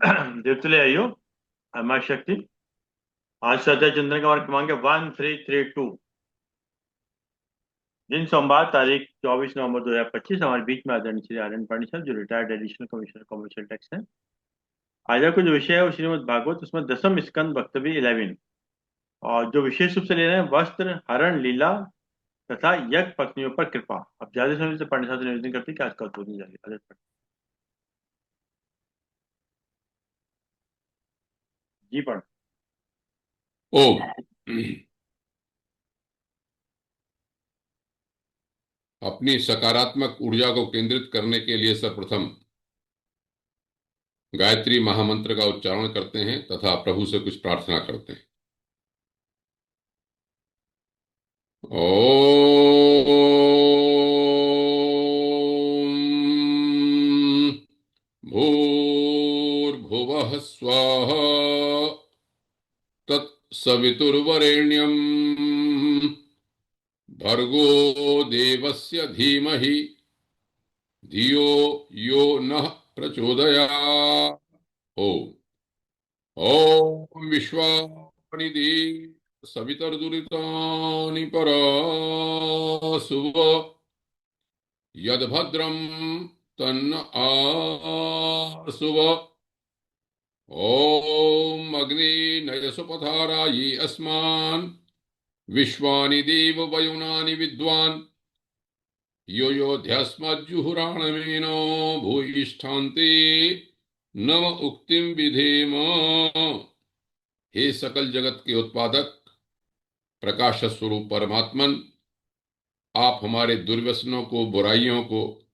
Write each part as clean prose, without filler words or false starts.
देवतुल्य आयु अमा शक्ति। आज श्रद्धा चंद्रन का हमारा क्रमांक है 1332। दिन सोमवार तारीख 24 नवंबर 2025। हमारे बीच में आदरणीय श्री आनंद पांडे साहब जो retired additional commissioner commercial tax हैं। आज का जो विषय है वो श्रीमद् भागवत, उसमें दसम स्कंद वक्तव्य 11। और जो विशेष रूप से ले रहे हैं वस्त्र हरण लीला तथा यज्ञ पत्नियों पर कृपा। अब ज्यादा समय से पांडे साहब से निवेदन करते हैं कि आज का उद्बोधन जारी जी पढ़। ओम। अपनी सकारात्मक ऊर्जा को केंद्रित करने के लिए सर्वप्रथम गायत्री महामंत्र का उच्चारण करते हैं तथा प्रभु से कुछ प्रार्थना करते हैं। ओम भूर्भुवः स्वः तत्सवितुर्वरेण्यम् भर्गो देवस्य धीमहि धियो यो नः प्रचोदयात्। ओम। ओम विश्वानिधि सवितर्दुरितानि परासुव यद्भद्रं तन्न आसुव। ओम अग्नि नयसुपथारायि अस्मान् विश्वानि देव वयुनानि विद्वान् यो योऽध्यास्मज्जुहुराणमेनो भूयिष्ठान्ते नव उक्तिं विधेम। हे सकल जगत के उत्पादक प्रकाश स्वरूप परमात्मन, आप हमारे दुर्व्यसनों को, बुराइयों को,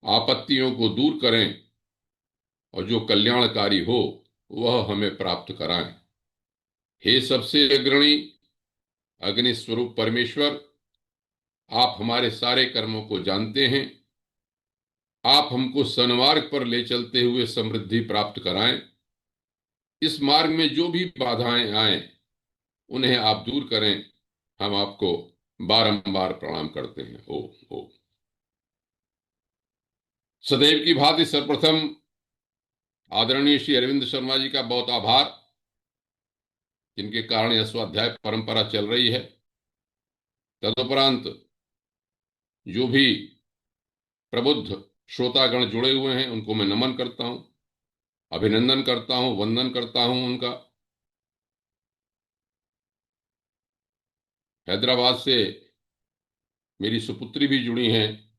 आपत्तियों को दूर करें और जो कल्याणकारी हो वह हमें प्राप्त कराएं। हे सबसे अग्रणी अग्नि स्वरूप परमेश्वर, आप हमारे सारे कर्मों को जानते हैं। आप हमको सन्मार्ग पर ले चलते हुए समृद्धि प्राप्त कराएं। इस मार्ग में जो भी बाधाएं आए उन्हें आप दूर करें। हम आपको बारंबार प्रणाम करते हैं। ओ ओ सदैव की भांति सर्वप्रथम आदरणीय श्री अरविंद शर्मा जी का बहुत आभार, जिनके कारण यह स्वाध्याय परंपरा चल रही है। तदुपरांत जो भी प्रबुद्ध श्रोतागण जुड़े हुए हैं उनको मैं नमन करता हूं, अभिनंदन करता हूं, वंदन करता हूं उनका। हैदराबाद से मेरी सुपुत्री भी जुड़ी हैं,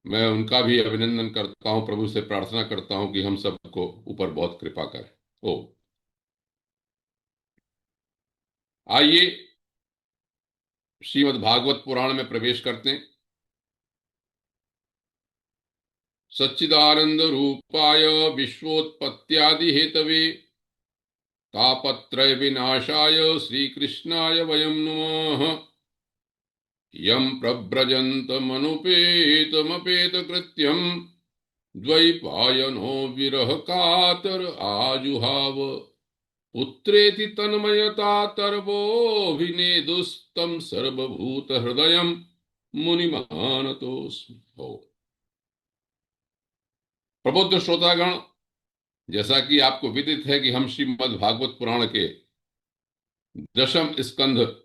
मैं उनका भी अभिनंदन करता हूं। प्रभु से प्रार्थना करता हूं कि हम सबको ऊपर बहुत कृपा करे। ओ आइए श्रीमद् भागवत पुराण में प्रवेश करते हैं। सच्चिदानंद रूपाय विश्वोत्पत्त्यादि हेतवे तापत्रय विनाशाय श्रीकृष्णाय वयं नुमः। यं प्रव्रजन्तमनुपेतमपेत कृत्यं द्वैपायनो विरह कातर आजुहाव। पुत्रेति तन्मयता तरवोऽभिनेदुस्तं सर्वभूत हृदयं मुनिमानतोऽस्मि। हो प्रबुद्ध श्रोतागण, जैसा कि आपको विदित है कि हम श्रीमद् भागवत पुराण के दशम स्कंध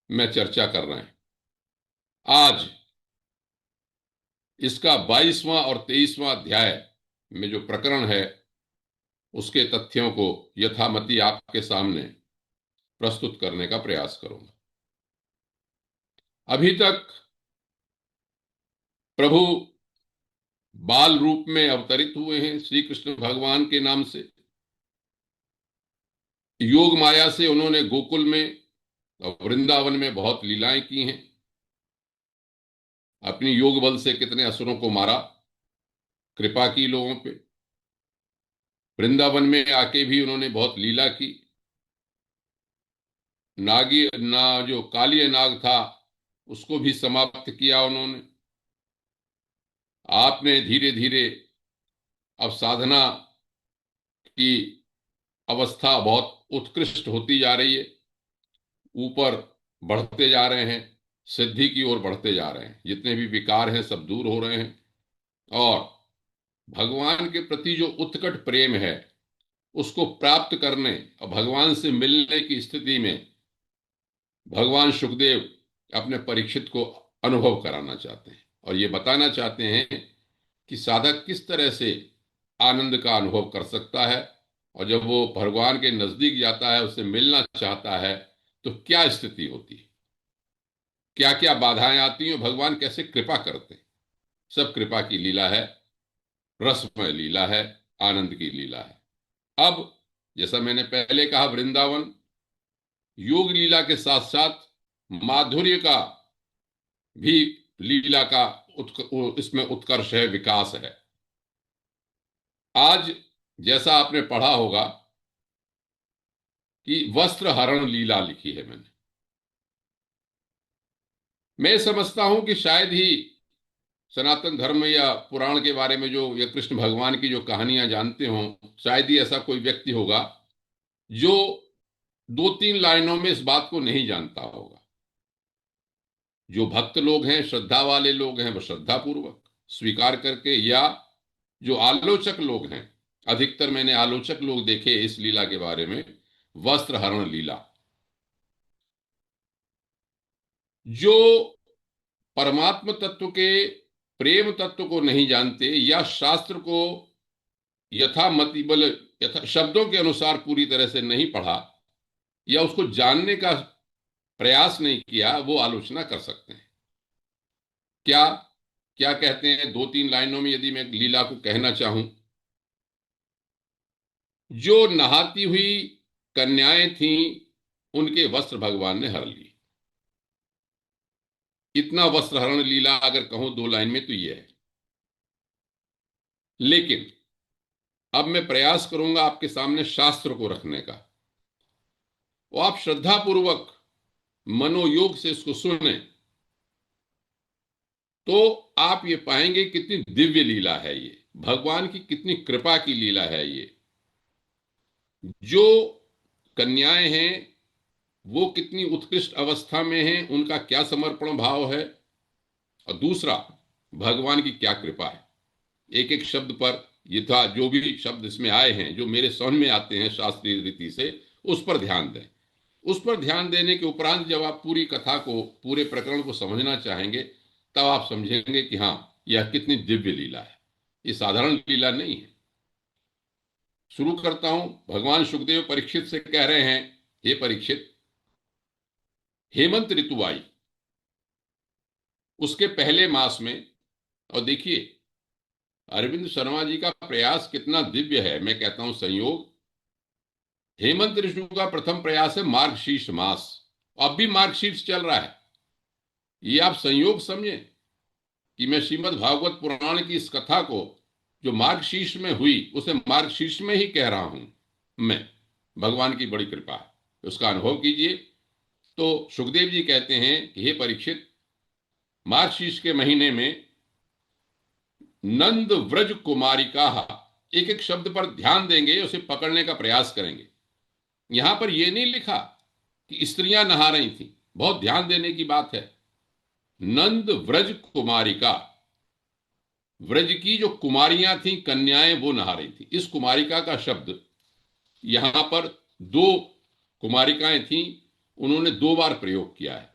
में चर्चा कर रहे हैं। आज इसका 22वां और 23वां अध्याय में जो प्रकरण है उसके तथ्यों को यथामति आपके सामने प्रस्तुत करने का प्रयास करूंगा। अभी तक प्रभु बाल रूप में अवतरित हुए हैं श्री कृष्ण भगवान के नाम से। योग माया से उन्होंने गोकुल में और वृंदावन में बहुत लीलाएं की हैं। अपनी योग बल से कितने असुरों को मारा, कृपा की लोगों पे। वृंदावन में आके भी उन्होंने बहुत लीला की। नागी ना जो कालिय नाग था उसको भी समाप्त किया उन्होंने। आपने धीरे धीरे अब साधना की अवस्था बहुत उत्कृष्ट होती जा रही है, ऊपर बढ़ते जा रहे हैं, सिद्धि की ओर बढ़ते जा रहे हैं। जितने भी विकार हैं सब दूर हो रहे हैं और भगवान के प्रति जो उत्कट प्रेम है उसको प्राप्त करने और भगवान से मिलने की स्थिति में भगवान सुखदेव अपने परीक्षित को अनुभव कराना चाहते हैं और ये बताना चाहते हैं कि साधक किस तरह से आनंद का अनुभव कर सकता है और जब वो भगवान के नजदीक जाता है, उससे मिलना चाहता है, तो क्या स्थिति होती है, क्या क्या बाधाएं आती हैं, भगवान कैसे कृपा करते हैं। सब कृपा की लीला है, रसमय लीला है, आनंद की लीला है। अब जैसा मैंने पहले कहा, वृंदावन योग लीला के साथ साथ माधुर्य का भी लीला का इसमें उत्कर्ष है, विकास है। आज जैसा आपने पढ़ा होगा कि वस्त्र हरण लीला लिखी है मैंने। मैं समझता हूं कि शायद ही सनातन धर्म या पुराण के बारे में जो या कृष्ण भगवान की जो कहानियां जानते हो, शायद ही ऐसा कोई व्यक्ति होगा जो 2-3 लाइनों में इस बात को नहीं जानता होगा। जो भक्त लोग हैं, श्रद्धा वाले लोग हैं, वो श्रद्धा पूर्वक स्वीकार करके, या जो आलोचक लोग हैं, अधिकतर मैंने आलोचक लोग देखे इस लीला के बारे में, वस्त्र हरण लीला, जो परमात्म तत्व के प्रेम तत्व को नहीं जानते या शास्त्र को यथा मतिबल यथा शब्दों के अनुसार पूरी तरह से नहीं पढ़ा या उसको जानने का प्रयास नहीं किया, वो आलोचना कर सकते हैं। क्या क्या कहते हैं 2-3 लाइनों में यदि मैं लीला को कहना चाहूं? जो नहाती हुई कन्याएं थीं, उनके वस्त्र भगवान ने हर लिए। इतना वस्त्र हरण लीला अगर कहूं 2 लाइन में तो यह है। लेकिन अब मैं प्रयास करूंगा आपके सामने शास्त्र को रखने का, वो आप श्रद्धा पूर्वक मनोयोग से इसको सुने तो आप ये पाएंगे कितनी दिव्य लीला है ये, भगवान की कितनी कृपा की लीला है ये। जो कन्याएं हैं वो कितनी उत्कृष्ट अवस्था में हैं, उनका क्या समर्पण भाव है, और दूसरा भगवान की क्या कृपा है। एक एक शब्द पर यथा जो भी शब्द इसमें आए हैं, जो मेरे समझ में आते हैं शास्त्रीय रीति से, उस पर ध्यान दें। उस पर ध्यान देने के उपरांत जब आप पूरी कथा को, पूरे प्रकरण को समझना चाहेंगे, तब आप समझेंगे कि हाँ, यह कितनी दिव्य लीला है, ये साधारण लीला नहीं है। शुरू करता हूं। भगवान सुखदेव परीक्षित से कह रहे हैं, हे परीक्षित, हेमंत ऋतु आई, उसके पहले मास में, और देखिए अरविंद शर्मा जी का प्रयास कितना दिव्य है, मैं कहता हूं संयोग। हेमंत ऋतु का प्रथम प्रयास है मार्गशीर्ष मास, अब भी मार्गशीर्ष चल रहा है। ये आप संयोग समझें कि मैं श्रीमद् भागवत पुराण की इस कथा को जो मार्गशीर्ष में हुई, उसे मार्गशीर्ष में ही कह रहा हूं मैं। भगवान की बड़ी कृपा है, उसका अनुभव कीजिए। तो सुखदेव जी कहते हैं कि हे परीक्षित, मार्गशीर्ष के महीने में नंद व्रज कुमारिका, एक एक शब्द पर ध्यान देंगे, उसे पकड़ने का प्रयास करेंगे। यहां पर यह नहीं लिखा कि स्त्रियां नहा रही थी, बहुत ध्यान देने की बात है। नंद व्रज कुमारिका, व्रज की जो कुमारियां थी, कन्याएं, वो नहा रही थी। इस कुमारिका का शब्द यहां पर 2 कुमारिकाएं थी, उन्होंने 2 बार प्रयोग किया है।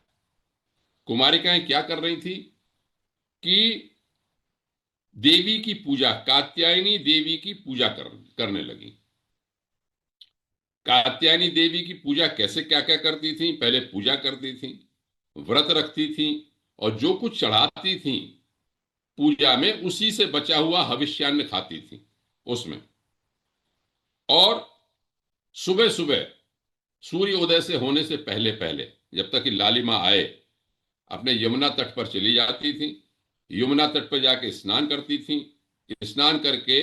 कुमारिकाएं क्या कर रही थी कि देवी की पूजा, कात्यायनी देवी की पूजा करने लगी। कात्यायनी देवी की पूजा कैसे, क्या क्या करती थी? पहले पूजा करती थी, व्रत रखती थी, और जो कुछ चढ़ाती थी पूजा में, उसी से बचा हुआ हविष्यान्न खाती थी उसमें। और सुबह सुबह सूर्य उदय से होने से पहले पहले, जब तक कि लालिमा आए, अपने यमुना तट पर चली जाती थी। यमुना तट पर जाके स्नान करती थी। स्नान करके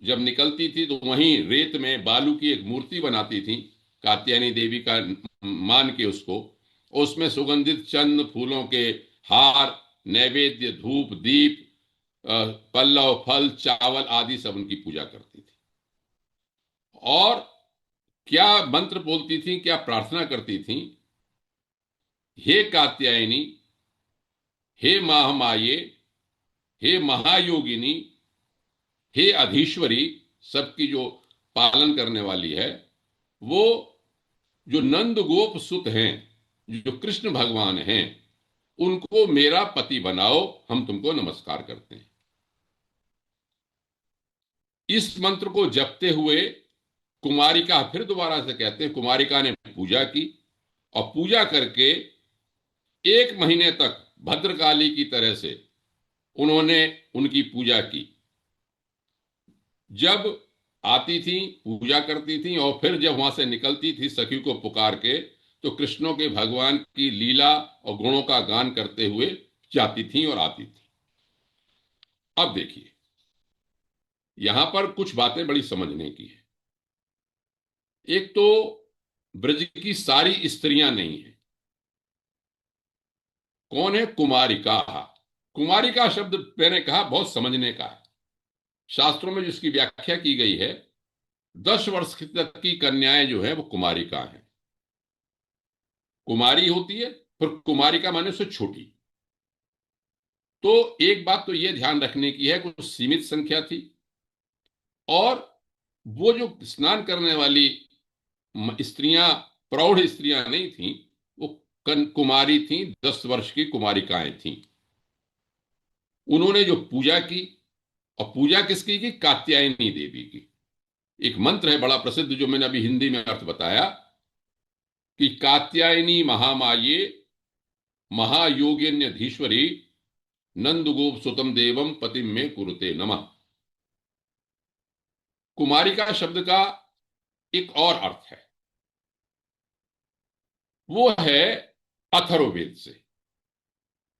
जब निकलती थी तो वहीं रेत में बालू की एक मूर्ति बनाती थी, कात्यायनी देवी का मान के उसको, उसमें सुगंधित चंद फूलों के हार, नैवेद्य, धूप, दीप, पल्लव, फल, चावल आदि सब उनकी पूजा करती थी। और क्या मंत्र बोलती थी, क्या प्रार्थना करती थी? हे कात्यायनी, हे महामाये, हे महायोगिनी, हे अधीश्वरी, सबकी जो पालन करने वाली है, वो जो नंद गोप सुत हैं, जो कृष्ण भगवान हैं, उनको मेरा पति बनाओ, हम तुमको नमस्कार करते हैं। इस मंत्र को जपते हुए कुमारिका, फिर दोबारा से कहते हैं, कुमारिका ने पूजा की, और पूजा करके 1 महीने तक भद्रकाली की तरह से उन्होंने उनकी पूजा की। जब आती थी पूजा करती थी, और फिर जब वहां से निकलती थी सखी को पुकार के, तो कृष्णों के भगवान की लीला और गुणों का गान करते हुए जाती थी और आती थी। अब देखिए, यहां पर कुछ बातें बड़ी समझने की है। एक तो ब्रज की सारी स्त्रियां नहीं है। कौन है? कुमारिका। कुमारिका शब्द मैंने कहा बहुत समझने का है। शास्त्रों में जिसकी व्याख्या की गई है, 10 वर्ष तक की कन्याएं जो है वो कुमारिका हैं। कुमारी होती है, फिर कुमारिका माने उससे छोटी। तो एक बात तो यह ध्यान रखने की है, कुछ सीमित संख्या थी, और वो जो स्नान करने वाली स्त्रियां प्रौढ़ स्त्रियां नहीं थीं, वो कुमारी थीं, 10 वर्ष की कुमारिकाएं थीं। उन्होंने जो पूजा की, और पूजा किसकी की? कात्यायनी देवी की। एक मंत्र है बड़ा प्रसिद्ध, जो मैंने अभी हिंदी में अर्थ बताया, कि कात्यायनी महामाये महायोगिन्यधीश्वरी नंदगोप सुतम देवम पतिम में कुरुते नमः। कुमारिका शब्द का एक और अर्थ है, वो है अथर्ववेद से।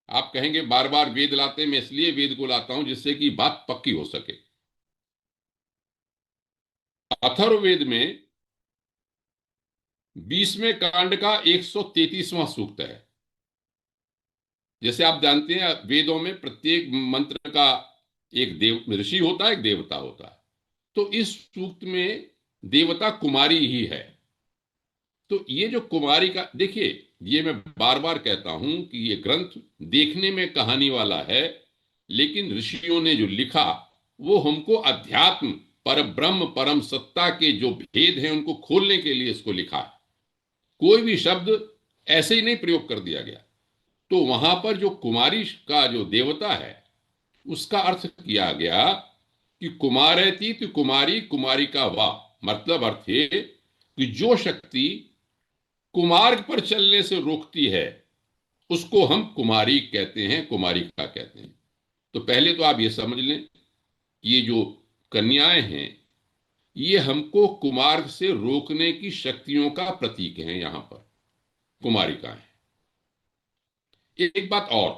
आप कहेंगे बार बार वेद लाते, मैं इसलिए वेद को लाता हूं जिससे कि बात पक्की हो सके। अथर्ववेद में 20वें कांड का 133वां सूक्त है। जैसे आप जानते हैं, वेदों में प्रत्येक मंत्र का एक देव ऋषि होता है, एक देवता होता है। तो इस सूक्त में देवता कुमारी ही है। तो ये जो कुमारी का, देखिए, ये मैं बार बार कहता हूं कि ये ग्रंथ देखने में कहानी वाला है, लेकिन ऋषियों ने जो लिखा वो हमको अध्यात्म, पर ब्रह्म, परम सत्ता के जो भेद हैं उनको खोलने के लिए इसको लिखा है। कोई भी शब्द ऐसे ही नहीं प्रयोग कर दिया गया। तो वहां पर जो कुमारी का जो देवता है, उसका अर्थ किया गया कि कुमारेतीत कुमारी, कुमारी का वाह, मतलब अर्थ है कि जो शक्ति कुमार्ग पर चलने से रोकती है, उसको हम कुमारी कहते हैं, कुमारिका कहते हैं। तो पहले तो आप ये समझ लें, ये जो कन्याएं हैं, ये हमको कुमार्ग से रोकने की शक्तियों का प्रतीक है। यहां पर कुमारिकाएं। एक बात और,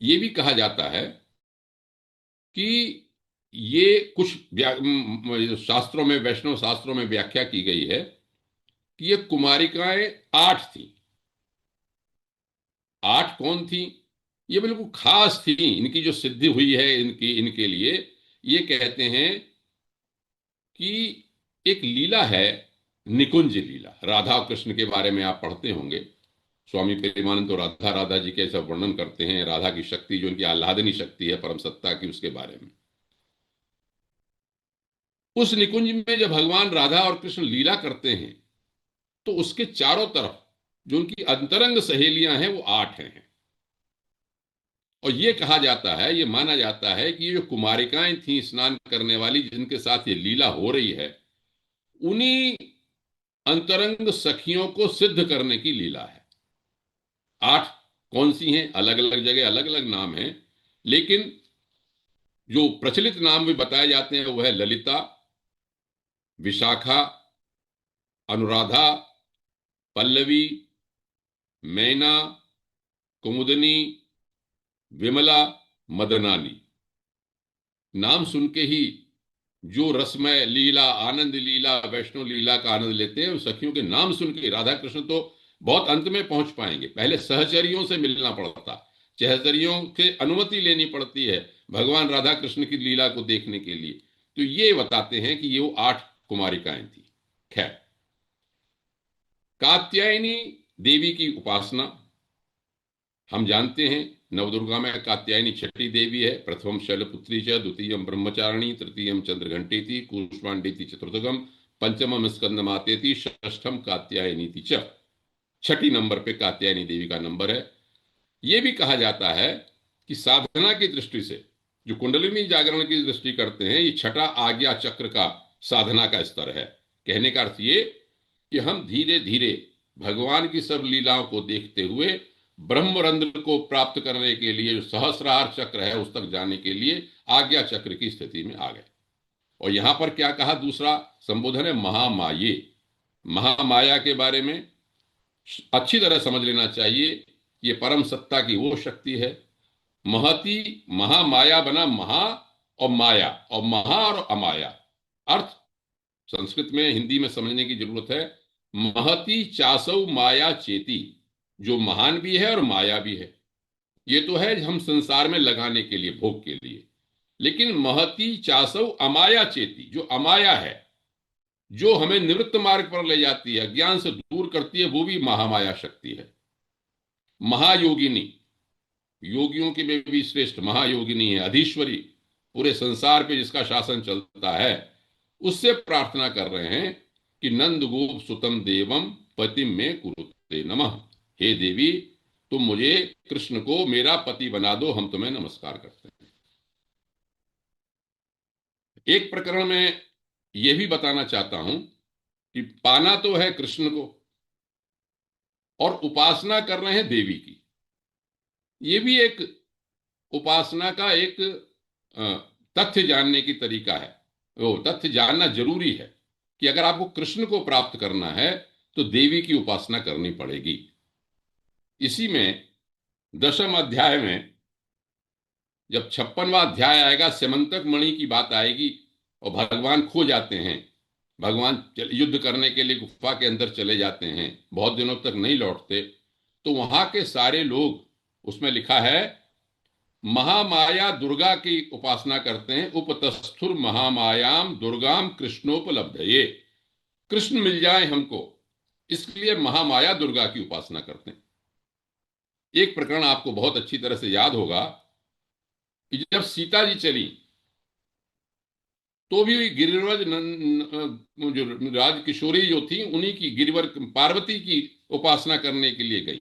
ये भी कहा जाता है कि ये कुछ शास्त्रों में, वैष्णव शास्त्रों में व्याख्या की गई है कि ये कुमारिकाएं 8 थी। 8 कौन थी? ये बिल्कुल खास थी, इनकी जो सिद्धि हुई है इनकी, इनके लिए ये कहते हैं कि एक लीला है, निकुंज लीला। राधा और कृष्ण के बारे में आप पढ़ते होंगे। स्वामी प्रेमानंद तो राधा राधा जी के सब वर्णन करते हैं, राधा की शक्ति, जो उनकी आह्लादनी शक्ति है परम सत्ता की, उसके बारे में। उस निकुंज में जब भगवान राधा और कृष्ण लीला करते हैं, तो उसके चारों तरफ जो उनकी अंतरंग सहेलियां हैं वो 8 हैं। और ये कहा जाता है, ये माना जाता है कि ये जो कुमारिकाएं थी स्नान करने वाली, जिनके साथ ये लीला हो रही है, उन्हीं अंतरंग सखियों को सिद्ध करने की लीला है। 8 कौन सी हैं? अलग अलग जगह अलग अलग नाम हैं, लेकिन जो प्रचलित नाम भी बताए जाते हैं वो है ललिता, विशाखा, अनुराधा, पल्लवी, मैना, कुमुदनी, विमला, मदनानी। नाम सुन के ही जो रसमय लीला, आनंद लीला, वैष्णव लीला का आनंद लेते हैं, उस सखियों के नाम सुन के राधा कृष्ण तो बहुत अंत में पहुंच पाएंगे। पहले सहचरियों से मिलना पड़ता, सहचरियों से अनुमति लेनी पड़ती है भगवान राधा कृष्ण की लीला को देखने के लिए। तो ये बताते हैं कि ये वो 8 कुमारिकाएं थी। खैर, कात्यायनी देवी की उपासना हम जानते हैं, नवदुर्गा में कात्यायनी छठी देवी है। प्रथमम शैलपुत्री च, द्वितीयम ब्रह्मचारिणी, तृतीयम चंद्रघंटेति, कूष्मांडेति चतुर्थकम, पंचमम स्कंदमातेति, षष्ठम कात्यायनीति च। छठी नंबर पे कात्यायनी देवी का नंबर है। यह भी कहा जाता है कि साधना की दृष्टि से जो कुंडलिनी जागरण की दृष्टि करते हैं, ये छठा आज्ञा चक्र का साधना का स्तर है। कहने का अर्थ ये कि हम धीरे धीरे भगवान की सब लीलाओं को देखते हुए ब्रह्मरंध्र को प्राप्त करने के लिए, जो सहस्रार चक्र है, उस तक जाने के लिए आज्ञा चक्र की स्थिति में आ गए। और यहां पर क्या कहा, दूसरा संबोधन है महामाये। महामाया के बारे में अच्छी तरह समझ लेना चाहिए। ये परम सत्ता की वो शक्ति है। महती, महामाया बना महा और माया, और महा और अमाया। अर्थ संस्कृत में, हिंदी में समझने की जरूरत है। महती चासौ माया चेती, जो महान भी है और माया भी है। ये तो है हम संसार में लगाने के लिए, भोग के लिए। लेकिन महती चासौ अमाया चेती, जो अमाया है, जो हमें निवृत्त मार्ग पर ले जाती है, ज्ञान से दूर करती है, वो भी महामाया शक्ति है। महायोगिनी, योगियों की में भी श्रेष्ठ महायोगिनी है, अधीश्वरी, पूरे संसार पे जिसका शासन चलता है। उससे प्रार्थना कर रहे हैं कि नंद गोप सुतम देवम पतिम में कुरुते नमः। हे देवी, तुम मुझे, कृष्ण को मेरा पति बना दो, हम तुम्हें नमस्कार करते हैं। एक प्रकरण में यह भी बताना चाहता हूं कि पाना तो है कृष्ण को, और उपासना कर रहे हैं देवी की। यह भी एक उपासना का एक तथ्य जानने की तरीका है। वो तथ्य जानना जरूरी है कि अगर आपको कृष्ण को प्राप्त करना है तो देवी की उपासना करनी पड़ेगी। इसी में 10वें अध्याय में जब 56वां अध्याय आएगा, स्यमंतक मणि की बात आएगी, और भगवान खो जाते हैं। भगवान युद्ध करने के लिए गुफा के अंदर चले जाते हैं, बहुत दिनों तक नहीं लौटते। तो वहां के सारे लोग, उसमें लिखा है, महामाया दुर्गा की उपासना करते हैं। उपतस्थुर महामायाम दुर्गाम कृष्णोपलब्धये, कृष्ण मिल जाए हमको, इसलिए महामाया दुर्गा की उपासना करते हैं। एक प्रकरण आपको बहुत अच्छी तरह से याद होगा कि जब सीता जी चली तो भी गिरिव्रज जो राजकिशोरी जो थी, उन्हीं की, गिरिवर पार्वती की उपासना करने के लिए गई।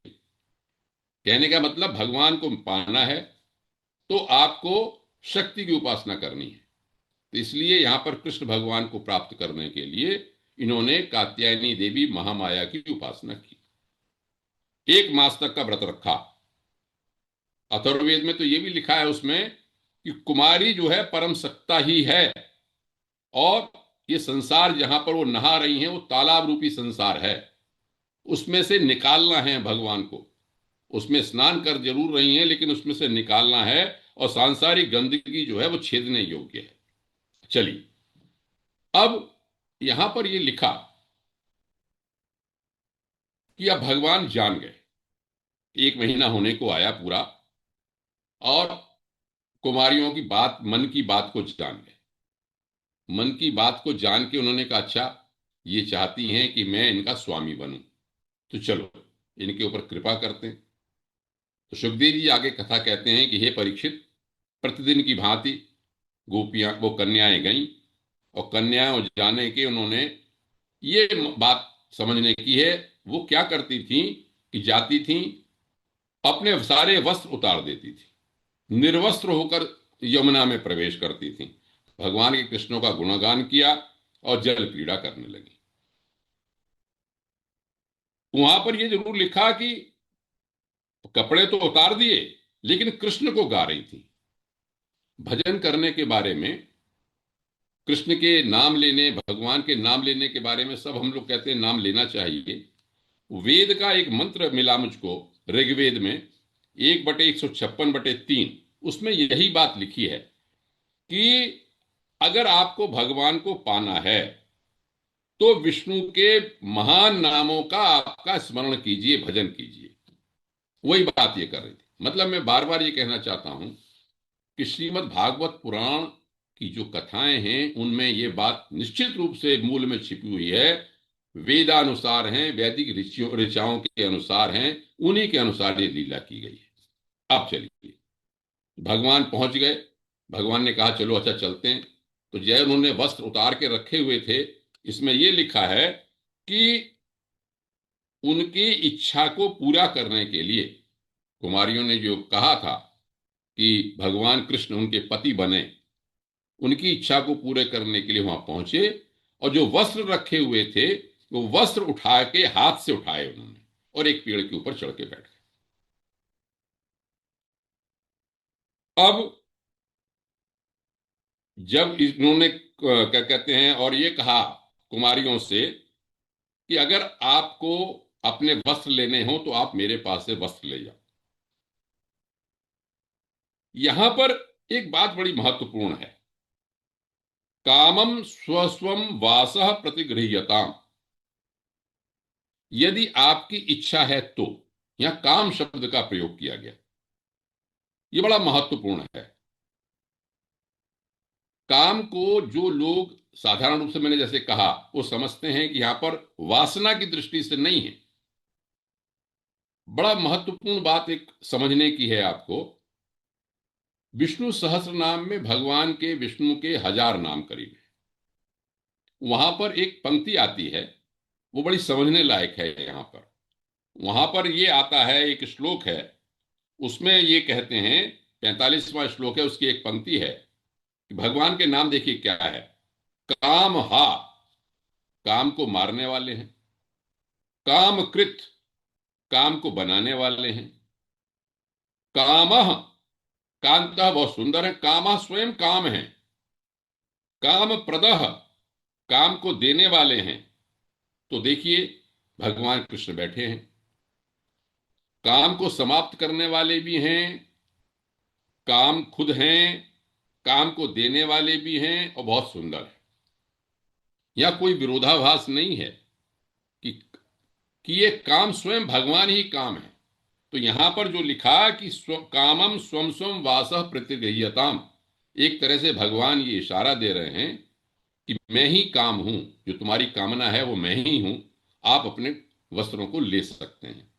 कहने का मतलब भगवान को पाना है तो आपको शक्ति की उपासना करनी है। तो इसलिए यहां पर कृष्ण भगवान को प्राप्त करने के लिए इन्होंने कात्यायनी देवी महामाया की उपासना की। 1 मास तक का व्रत रखा। अथर्ववेद में तो यह भी लिखा है उसमें कि कुमारी जो है परम सत्ता ही है, और ये संसार जहां पर वो नहा रही हैं वो तालाब रूपी संसार है, उसमें से निकालना है भगवान को। उसमें स्नान कर जरूर रही हैं, लेकिन उसमें से निकालना है, और सांसारिक गंदगी जो है वो छेदने योग्य है। चलिए, अब यहां पर ये लिखा कि अब भगवान जान गए। 1 महीना होने को आया पूरा, और कुमारियों की बात, मन की बात को जान गए। मन की बात को जान के उन्होंने कहा, अच्छा ये चाहती हैं कि मैं इनका स्वामी बनूं, तो चलो इनके ऊपर कृपा करते हैं। तो सुखदेव जी आगे कथा कहते हैं कि हे परीक्षित, प्रतिदिन की भांति गोपियां, वो कन्याएं गईं, और कन्याओं जाने के उन्होंने ये बात समझने की है। वो क्या करती थी कि जाती थी, अपने सारे वस्त्र उतार देती थी, निर्वस्त्र होकर यमुना में प्रवेश करती थी, भगवान के कृष्णों का गुणगान किया और जल क्रीड़ा करने लगी। वहां पर यह जरूर लिखा कि कपड़े तो उतार दिए, लेकिन कृष्ण को गा रही थी। भजन करने के बारे में, कृष्ण के नाम लेने, भगवान के नाम लेने के बारे में सब हम लोग कहते हैं नाम लेना चाहिए। वेद का एक मंत्र मिला मुझको, ऋग्वेद में 1/156/3, उसमें यही बात लिखी है कि अगर आपको भगवान को पाना है तो विष्णु के महान नामों का आपका स्मरण कीजिए, भजन कीजिए। वही बात ये कर रही थी। मतलब मैं बार बार ये कहना चाहता हूं कि श्रीमद् भागवत पुराण की जो कथाएं हैं, उनमें ये बात निश्चित रूप से मूल में छिपी हुई है। वेदानुसार हैं, वैदिक ऋचाओं के अनुसार हैं, उन्हीं के अनुसार ये लीला की गई है। अब चलिए, भगवान पहुंच गए। भगवान ने कहा चलो अच्छा चलते हैं। तो जय उन्होंने वस्त्र उतार के रखे हुए थे। इसमें यह लिखा है कि उनकी इच्छा को पूरा करने के लिए कुमारियों ने जो कहा था कि भगवान कृष्ण उनके पति बने, उनकी इच्छा को पूरे करने के लिए वहां पहुंचे। और जो वस्त्र रखे हुए थे वो वस्त्र उठा के हाथ से उठाए उन्होंने और एक पेड़ के ऊपर चढ़ के बैठ गए। अब जब इन्होंने क्या कहते हैं और ये कहा कुमारियों से कि अगर आपको अपने वस्त्र लेने हो तो आप मेरे पास से वस्त्र ले जाओ। यहां पर एक बात बड़ी महत्वपूर्ण है। कामम स्वस्वम वासः प्रतिगृह्यताम। यदि आपकी इच्छा है तो, यहां काम शब्द का प्रयोग किया गया, यह बड़ा महत्वपूर्ण है। काम को जो लोग साधारण रूप से मैंने जैसे कहा वो समझते हैं कि यहां पर वासना की दृष्टि से नहीं है। बड़ा महत्वपूर्ण बात एक समझने की है आपको। विष्णु सहस्त्र नाम में भगवान के, विष्णु के 1000 नाम करीब है। वहां पर एक पंक्ति आती है, वो बड़ी समझने लायक है। यहां पर, वहां पर ये आता है, एक श्लोक है, उसमें ये कहते हैं, 45वां श्लोक है, उसकी एक पंक्ति है कि भगवान के नाम देखिए क्या है। काम हा, काम को मारने वाले हैं। काम कृत, काम को बनाने वाले हैं। कामः, कांता बहुत सुंदर है, कामः स्वयं काम है। काम प्रदह, काम को देने वाले हैं। तो देखिए भगवान कृष्ण बैठे हैं। काम को समाप्त करने वाले भी हैं, काम खुद हैं, काम को देने वाले भी हैं और बहुत सुंदर है। या कोई विरोधाभास नहीं है कि ये काम स्वयं भगवान ही काम है। तो यहां पर जो लिखा कि कामम स्वम स्वम वासः प्रतिगृह्यताम, एक तरह से भगवान ये इशारा दे रहे हैं कि मैं ही काम हूं, जो तुम्हारी कामना है वो मैं ही हूं। आप अपने वस्त्रों को ले सकते हैं।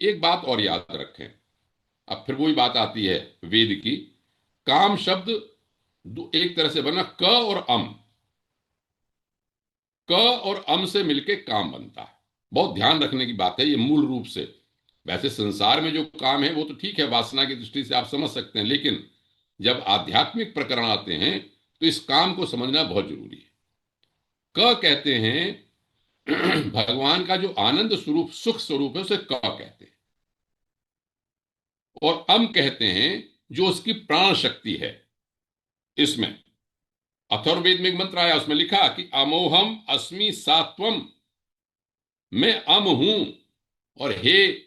एक बात और याद रखें, अब फिर वही बात आती है वेद की। काम शब्द एक तरह से बना क और अम। क और अम से मिलके काम बनता है। बहुत ध्यान रखने की बात है ये मूल रूप से। वैसे संसार में जो काम है वो तो ठीक है, वासना की दृष्टि से आप समझ सकते हैं, लेकिन जब आध्यात्मिक प्रकरण आते हैं तो इस काम को समझना बहुत जरूरी है। क कहते हैं भगवान का जो आनंद स्वरूप, सुख स्वरूप है, उसे क कहते हैं। और अम कहते हैं जो उसकी प्राण शक्ति है। इसमें अथर्ववेद में एक मंत्र आया, उसमें लिखा कि अमोहम अस्मि सात्वम, मैं अम हूं और हे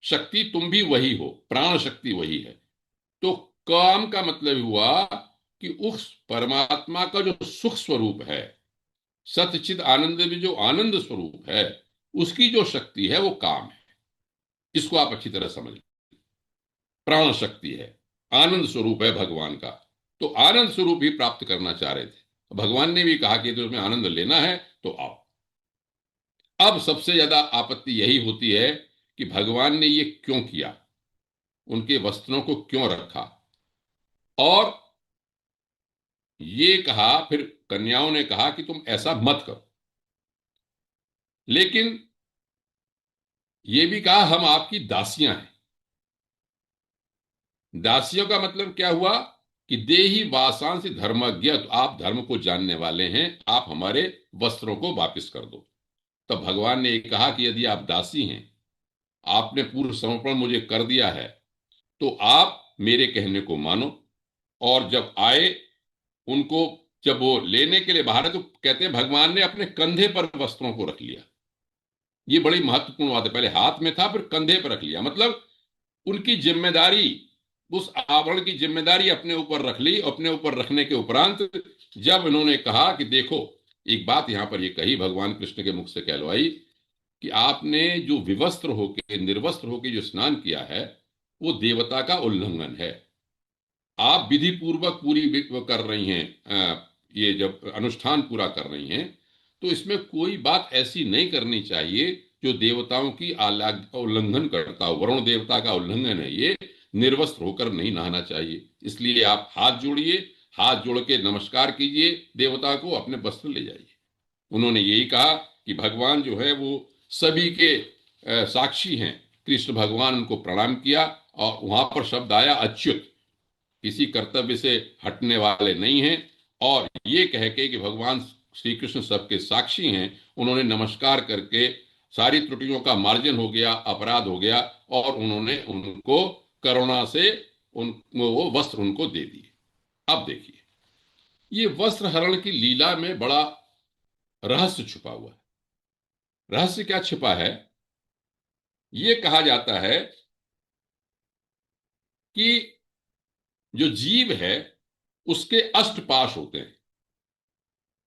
शक्ति तुम भी वही हो, प्राण शक्ति वही है। तो काम का मतलब हुआ कि उस परमात्मा का जो सुख स्वरूप है, सतचित आनंद में जो आनंद स्वरूप है, उसकी जो शक्ति है वो काम है। इसको आप अच्छी तरह समझ लें। प्राण शक्ति है, आनंद स्वरूप है भगवान का। तो आनंद स्वरूप ही प्राप्त करना चाह रहे थे। भगवान ने भी कहा कि तुम्हें आनंद लेना है तो आओ। अब सबसे ज्यादा आपत्ति यही होती है कि भगवान ने ये क्यों किया, उनके वस्त्रों को क्यों रखा। और ये कहा, फिर कन्याओं ने कहा कि तुम ऐसा मत करो, लेकिन ये भी कहा हम आपकी दासियां हैं। दासियों का मतलब क्या हुआ कि देही वासांसी धर्मज्ञ, तो आप धर्म को जानने वाले हैं, आप हमारे वस्त्रों को वापस कर दो। तब भगवान ने कहा कि यदि आप दासी हैं, आपने पूर्ण समर्पण मुझे कर दिया है, तो आप मेरे कहने को मानो। और जब आए, उनको जब वो लेने के लिए बाहर है, तो कहते हैं भगवान ने अपने कंधे पर वस्त्रों को रख लिया। ये बड़ी महत्वपूर्ण बात है। पहले हाथ में था, फिर कंधे पर रख लिया, मतलब उनकी जिम्मेदारी, उस आवरण की जिम्मेदारी अपने ऊपर रख ली। अपने ऊपर रखने के उपरांत जब इन्होंने कहा कि देखो, एक बात यहां पर ये कही, भगवान कृष्ण के मुख से कहलवाई कि आपने जो विवस्त्र होके, निर्वस्त्र होके जो स्नान किया है, वो देवता का उल्लंघन है। आप विधि पूर्वक पूरी कर रही हैं, ये जब अनुष्ठान पूरा कर रही हैं, तो इसमें कोई बात ऐसी नहीं करनी चाहिए जो देवताओं की उल्लंघन करता हो। वरुण देवता का उल्लंघन है ये, निर्वस्त्र होकर नहीं नहाना चाहिए। इसलिए आप हाथ जोड़िए, हाथ जोड़ के नमस्कार कीजिए देवता को, अपने वस्त्र ले जाइए। उन्होंने यही कहा कि भगवान जो है वो सभी के साक्षी हैं। कृष्ण भगवान उनको प्रणाम किया और वहां पर शब्द आया अच्युत, किसी कर्तव्य से हटने वाले नहीं हैं। और ये कह के कि भगवान श्री कृष्ण सबके साक्षी हैं, उन्होंने नमस्कार करके सारी त्रुटियों का मार्जन हो गया, अपराध हो गया, और उन्होंने उनको करुणा से वो वस्त्र उनको दे दिए। अब देखिए, ये वस्त्र हरण की लीला में बड़ा रहस्य छुपा हुआ है। रहस्य क्या छिपा है? ये कहा जाता है कि जो जीव है उसके अष्टपाश होते हैं।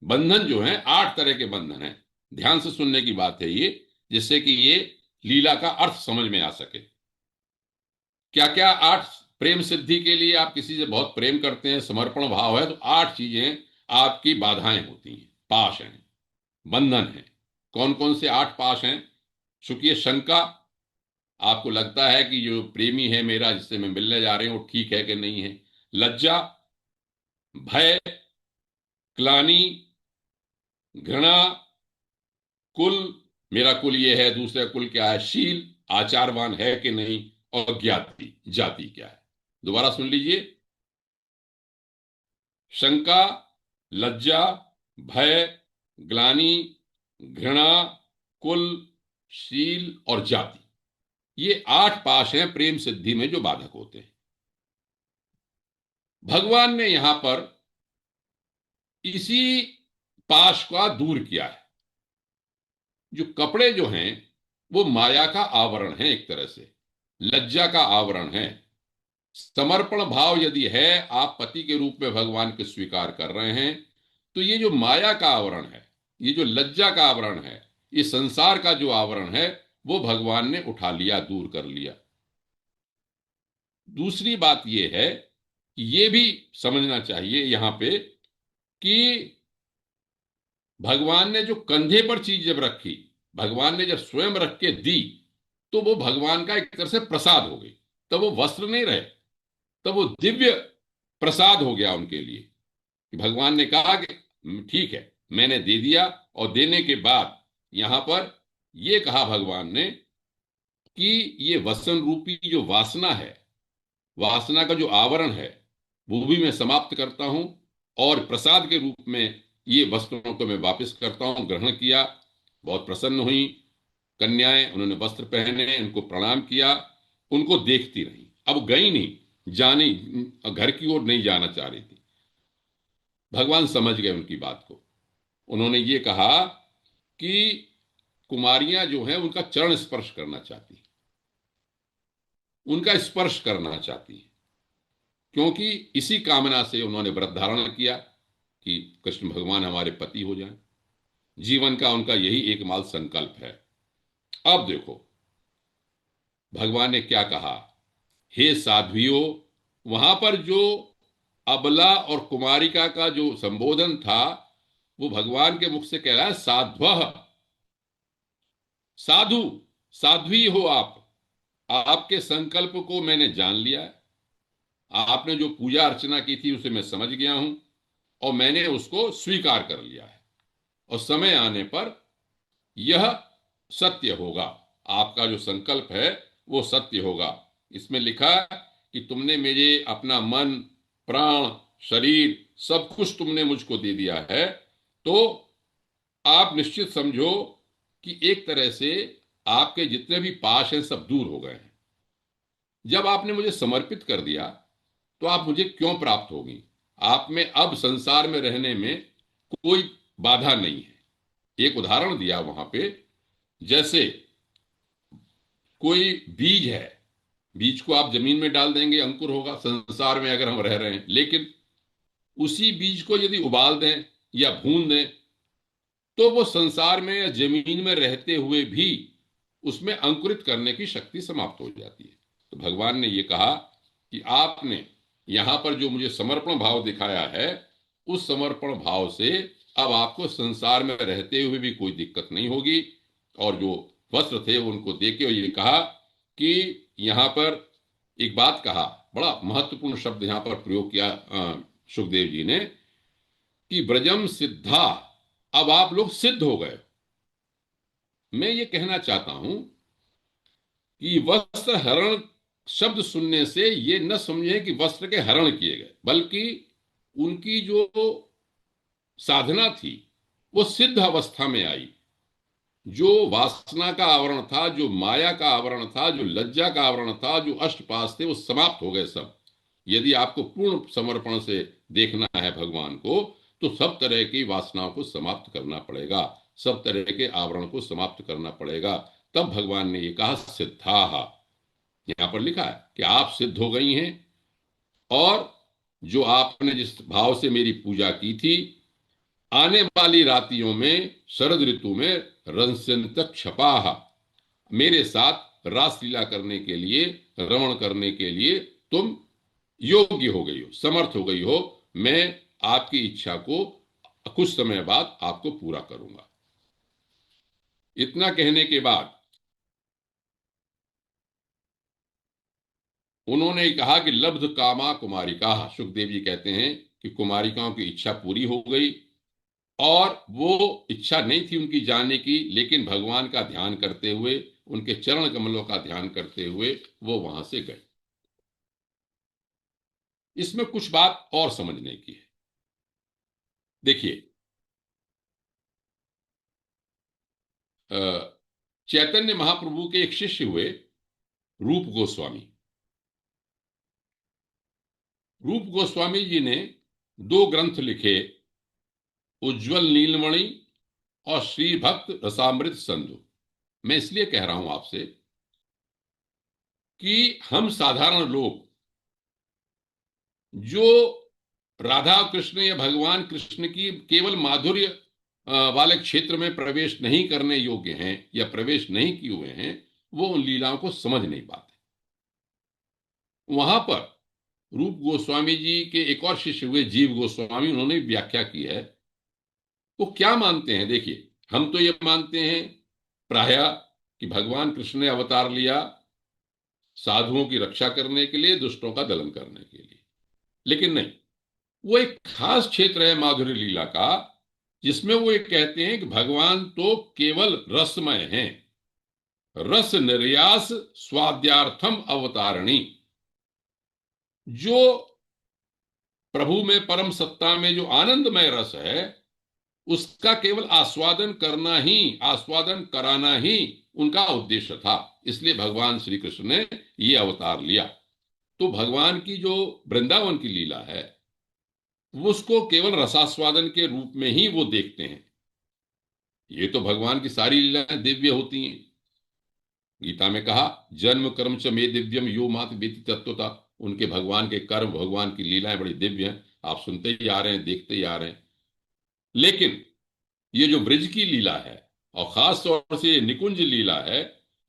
बंधन जो है 8 तरह के बंधन हैं। ध्यान से सुनने की बात है ये, जिससे कि ये लीला का अर्थ समझ में आ सके। क्या क्या 8? प्रेम सिद्धि के लिए आप किसी से बहुत प्रेम करते हैं, समर्पण भाव है, तो 8 चीजें आपकी बाधाएं होती हैं, पाश हैं, बंधन है। कौन कौन से 8 पाश हैं? चूंकि शंका, आपको लगता है कि जो प्रेमी है मेरा, जिससे मैं मिलने जा रही हूं, वो ठीक है कि नहीं है। लज्जा, भय, ग्लानि, घृणा, कुल, मेरा कुल ये है, दूसरा कुल क्या है, शील, आचारवान है कि नहीं, और ज्ञाति, जाति क्या है। दोबारा सुन लीजिए। शंका, लज्जा, भय, ग्लानि, घृणा, कुल, शील और जाति। ये 8 पाश हैं प्रेम सिद्धि में जो बाधक होते हैं। भगवान ने यहां पर इसी पाश का दूर किया है। जो कपड़े जो हैं वो माया का आवरण है, एक तरह से लज्जा का आवरण है। समर्पण भाव यदि है, आप पति के रूप में भगवान को स्वीकार कर रहे हैं, तो ये जो माया का आवरण है, ये जो लज्जा का आवरण है, ये संसार का जो आवरण है, वो भगवान ने उठा लिया, दूर कर लिया। दूसरी बात ये है कि ये भी समझना चाहिए यहां पे कि भगवान ने जो कंधे पर चीज जब रखी, भगवान ने जब स्वयं रख के दी, तो वो भगवान का एक तरह से प्रसाद हो गई। तब वो वस्त्र नहीं रहे, तब वो दिव्य प्रसाद हो गया उनके लिए। कि भगवान ने कहा कि ठीक है, मैंने दे दिया। और देने के बाद यहां पर ये कहा भगवान ने कि ये वसन रूपी जो वासना है, वासना का जो आवरण है, वो भी मैं समाप्त करता हूं, और प्रसाद के रूप में ये वस्त्रों को मैं वापस करता हूं। ग्रहण किया, बहुत प्रसन्न हुई कन्याएं, उन्होंने वस्त्र पहने, उनको प्रणाम किया, उनको देखती रही। अब गई नहीं, जानी, घर की ओर नहीं जाना चाह रही थी। भगवान समझ गए उनकी बात को। उन्होंने ये कहा कि कुमारियां जो हैं उनका चरण स्पर्श करना चाहती, उनका स्पर्श करना चाहती है, क्योंकि इसी कामना से उन्होंने व्रत धारण किया कि कृष्ण भगवान हमारे पति हो जाएं। जीवन का उनका यही एकमात्र संकल्प है। अब देखो भगवान ने क्या कहा, हे साध्वियों। वहां पर जो अबला और कुमारिका का जो संबोधन था, वो भगवान के मुख से कह रहा है साध्वः, साधु, साध्वी हो आप। आपके संकल्प को मैंने जान लिया है। आपने जो पूजा अर्चना की थी उसे मैं समझ गया हूं, और मैंने उसको स्वीकार कर लिया है। और समय आने पर यह सत्य होगा। आपका जो संकल्प है वो सत्य होगा। इसमें लिखा है कि तुमने मेरे अपना मन, प्राण, शरीर, सब कुछ तुमने मुझको दे दिया है। तो आप निश्चित समझो कि एक तरह से आपके जितने भी पाश हैं सब दूर हो गए हैं। जब आपने मुझे समर्पित कर दिया, तो आप मुझे क्यों प्राप्त होगी? आप में अब संसार में रहने में कोई बाधा नहीं है। एक उदाहरण दिया वहां पे, जैसे कोई बीज है, बीज को आप जमीन में डाल देंगे, अंकुर होगा संसार में अगर हम रह रहे हैं। लेकिन उसी बीज को यदि उबाल दें या भून दें, तो वो संसार में या जमीन में रहते हुए भी उसमें अंकुरित करने की शक्ति समाप्त हो जाती है। तो भगवान ने ये कहा कि आपने यहां पर जो मुझे समर्पण भाव दिखाया है, उस समर्पण भाव से अब आपको संसार में रहते हुए भी कोई दिक्कत नहीं होगी। और जो वस्त्र थे उनको देके ये कहा कि यहां पर एक बात कहा, बड़ा महत्वपूर्ण शब्द यहां पर प्रयोग किया सुखदेव जी ने, कि ब्रजम सिद्धा, अब आप लोग सिद्ध हो गए। मैं ये कहना चाहता हूं कि वस्त्र हरण शब्द सुनने से ये न समझे कि वस्त्र के हरण किए गए, बल्कि उनकी जो साधना थी वो सिद्ध अवस्था में आई। जो वासना का आवरण था, जो माया का आवरण था, जो लज्जा का आवरण था, जो अष्टपाश थे, वो समाप्त हो गए सब। यदि आपको पूर्ण समर्पण से देखना है भगवान को, तो सब तरह की वासनाओं को समाप्त करना पड़ेगा, सब तरह के आवरण को समाप्त करना पड़ेगा। तब भगवान ने ये कहा सिद्धा, यहां पर लिखा है कि आप सिद्ध हो गई हैं। और जो आपने जिस भाव से मेरी पूजा की थी, आने वाली रातियों में शरद ऋतु में रंस्यंतक छपाह, मेरे साथ रासलीला करने के लिए, रमण करने के लिए तुम योग्य हो गई हो, समर्थ हो गई हो। मैं आपकी इच्छा को कुछ समय बाद आपको पूरा करूंगा। इतना कहने के बाद उन्होंने कहा कि लब्ध कामा कुमारिका, सुखदेव जी कहते हैं कि कुमारिकाओं की इच्छा पूरी हो गई। और वो इच्छा नहीं थी उनकी जाने की, लेकिन भगवान का ध्यान करते हुए, उनके चरण कमलों का ध्यान करते हुए वो वहां से गए। इसमें कुछ बात और समझने की है। देखिए, चैतन्य महाप्रभु के एक शिष्य हुए रूप गोस्वामी। रूप गोस्वामी जी ने दो ग्रंथ लिखे, उज्जवल नीलमणि और श्री भक्त रसामृत संधु। मैं इसलिए कह रहा हूं आपसे कि हम साधारण लोग जो राधा कृष्ण या भगवान कृष्ण की केवल माधुर्य वाले क्षेत्र में प्रवेश नहीं करने योग्य हैं या प्रवेश नहीं किए हुए हैं, वो उन लीलाओं को समझ नहीं पाते। वहां पर रूप गोस्वामी जी के एक और शिष्य हुए जीव गोस्वामी, उन्होंने व्याख्या की है। वो क्या मानते हैं, देखिए, हम तो ये मानते हैं प्रायः कि भगवान कृष्ण ने अवतार लिया साधुओं की रक्षा करने के लिए, दुष्टों का दलन करने के लिए। लेकिन नहीं, वो एक खास क्षेत्र है माधुर्य लीला का, जिसमें वो एक कहते हैं कि भगवान तो केवल रसमय हैं, रस निर्यास स्वाद्यार्थम अवतारणी। जो प्रभु में, परम सत्ता में जो आनंदमय रस है, उसका केवल आस्वादन करना ही, आस्वादन कराना ही उनका उद्देश्य था। इसलिए भगवान श्री कृष्ण ने ये अवतार लिया। तो भगवान की जो वृंदावन की लीला है, वो उसको केवल रसास्वादन के रूप में ही वो देखते हैं। ये तो भगवान की सारी लीलाएं दिव्य होती हैं। गीता में कहा, जन्म कर्म च मे दिव्यम यो मात वेति तत्वता। उनके भगवान के कर्म, भगवान की लीलाएं बड़ी दिव्य हैं, आप सुनते ही आ रहे हैं, देखते ही आ रहे हैं। लेकिन ये जो ब्रज की लीला है, और खास तौर से ये निकुंज लीला है,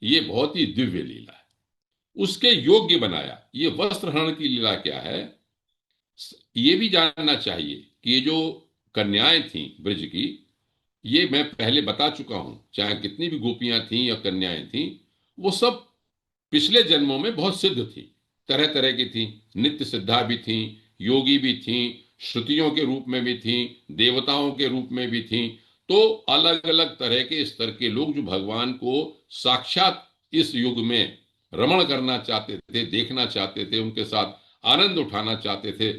ये बहुत ही दिव्य लीला है। उसके योग्य बनाया। ये वस्त्र हरण की लीला क्या है, ये भी जानना चाहिए कि ये जो कन्याएं थीं ब्रज की, ये मैं पहले बता चुका हूं, चाहे कितनी भी गोपियां थीं या कन्याएं थीं, वो सब पिछले जन्मों में बहुत सिद्ध थी, तरह तरह की थी। नित्य सिद्धा भी थी, योगी भी थी, श्रुतियों के रूप में भी थी, देवताओं के रूप में भी थी। तो अलग अलग तरह के स्तर के लोग जो भगवान को साक्षात इस युग में रमण करना चाहते थे, देखना चाहते थे, उनके साथ आनंद उठाना चाहते थे,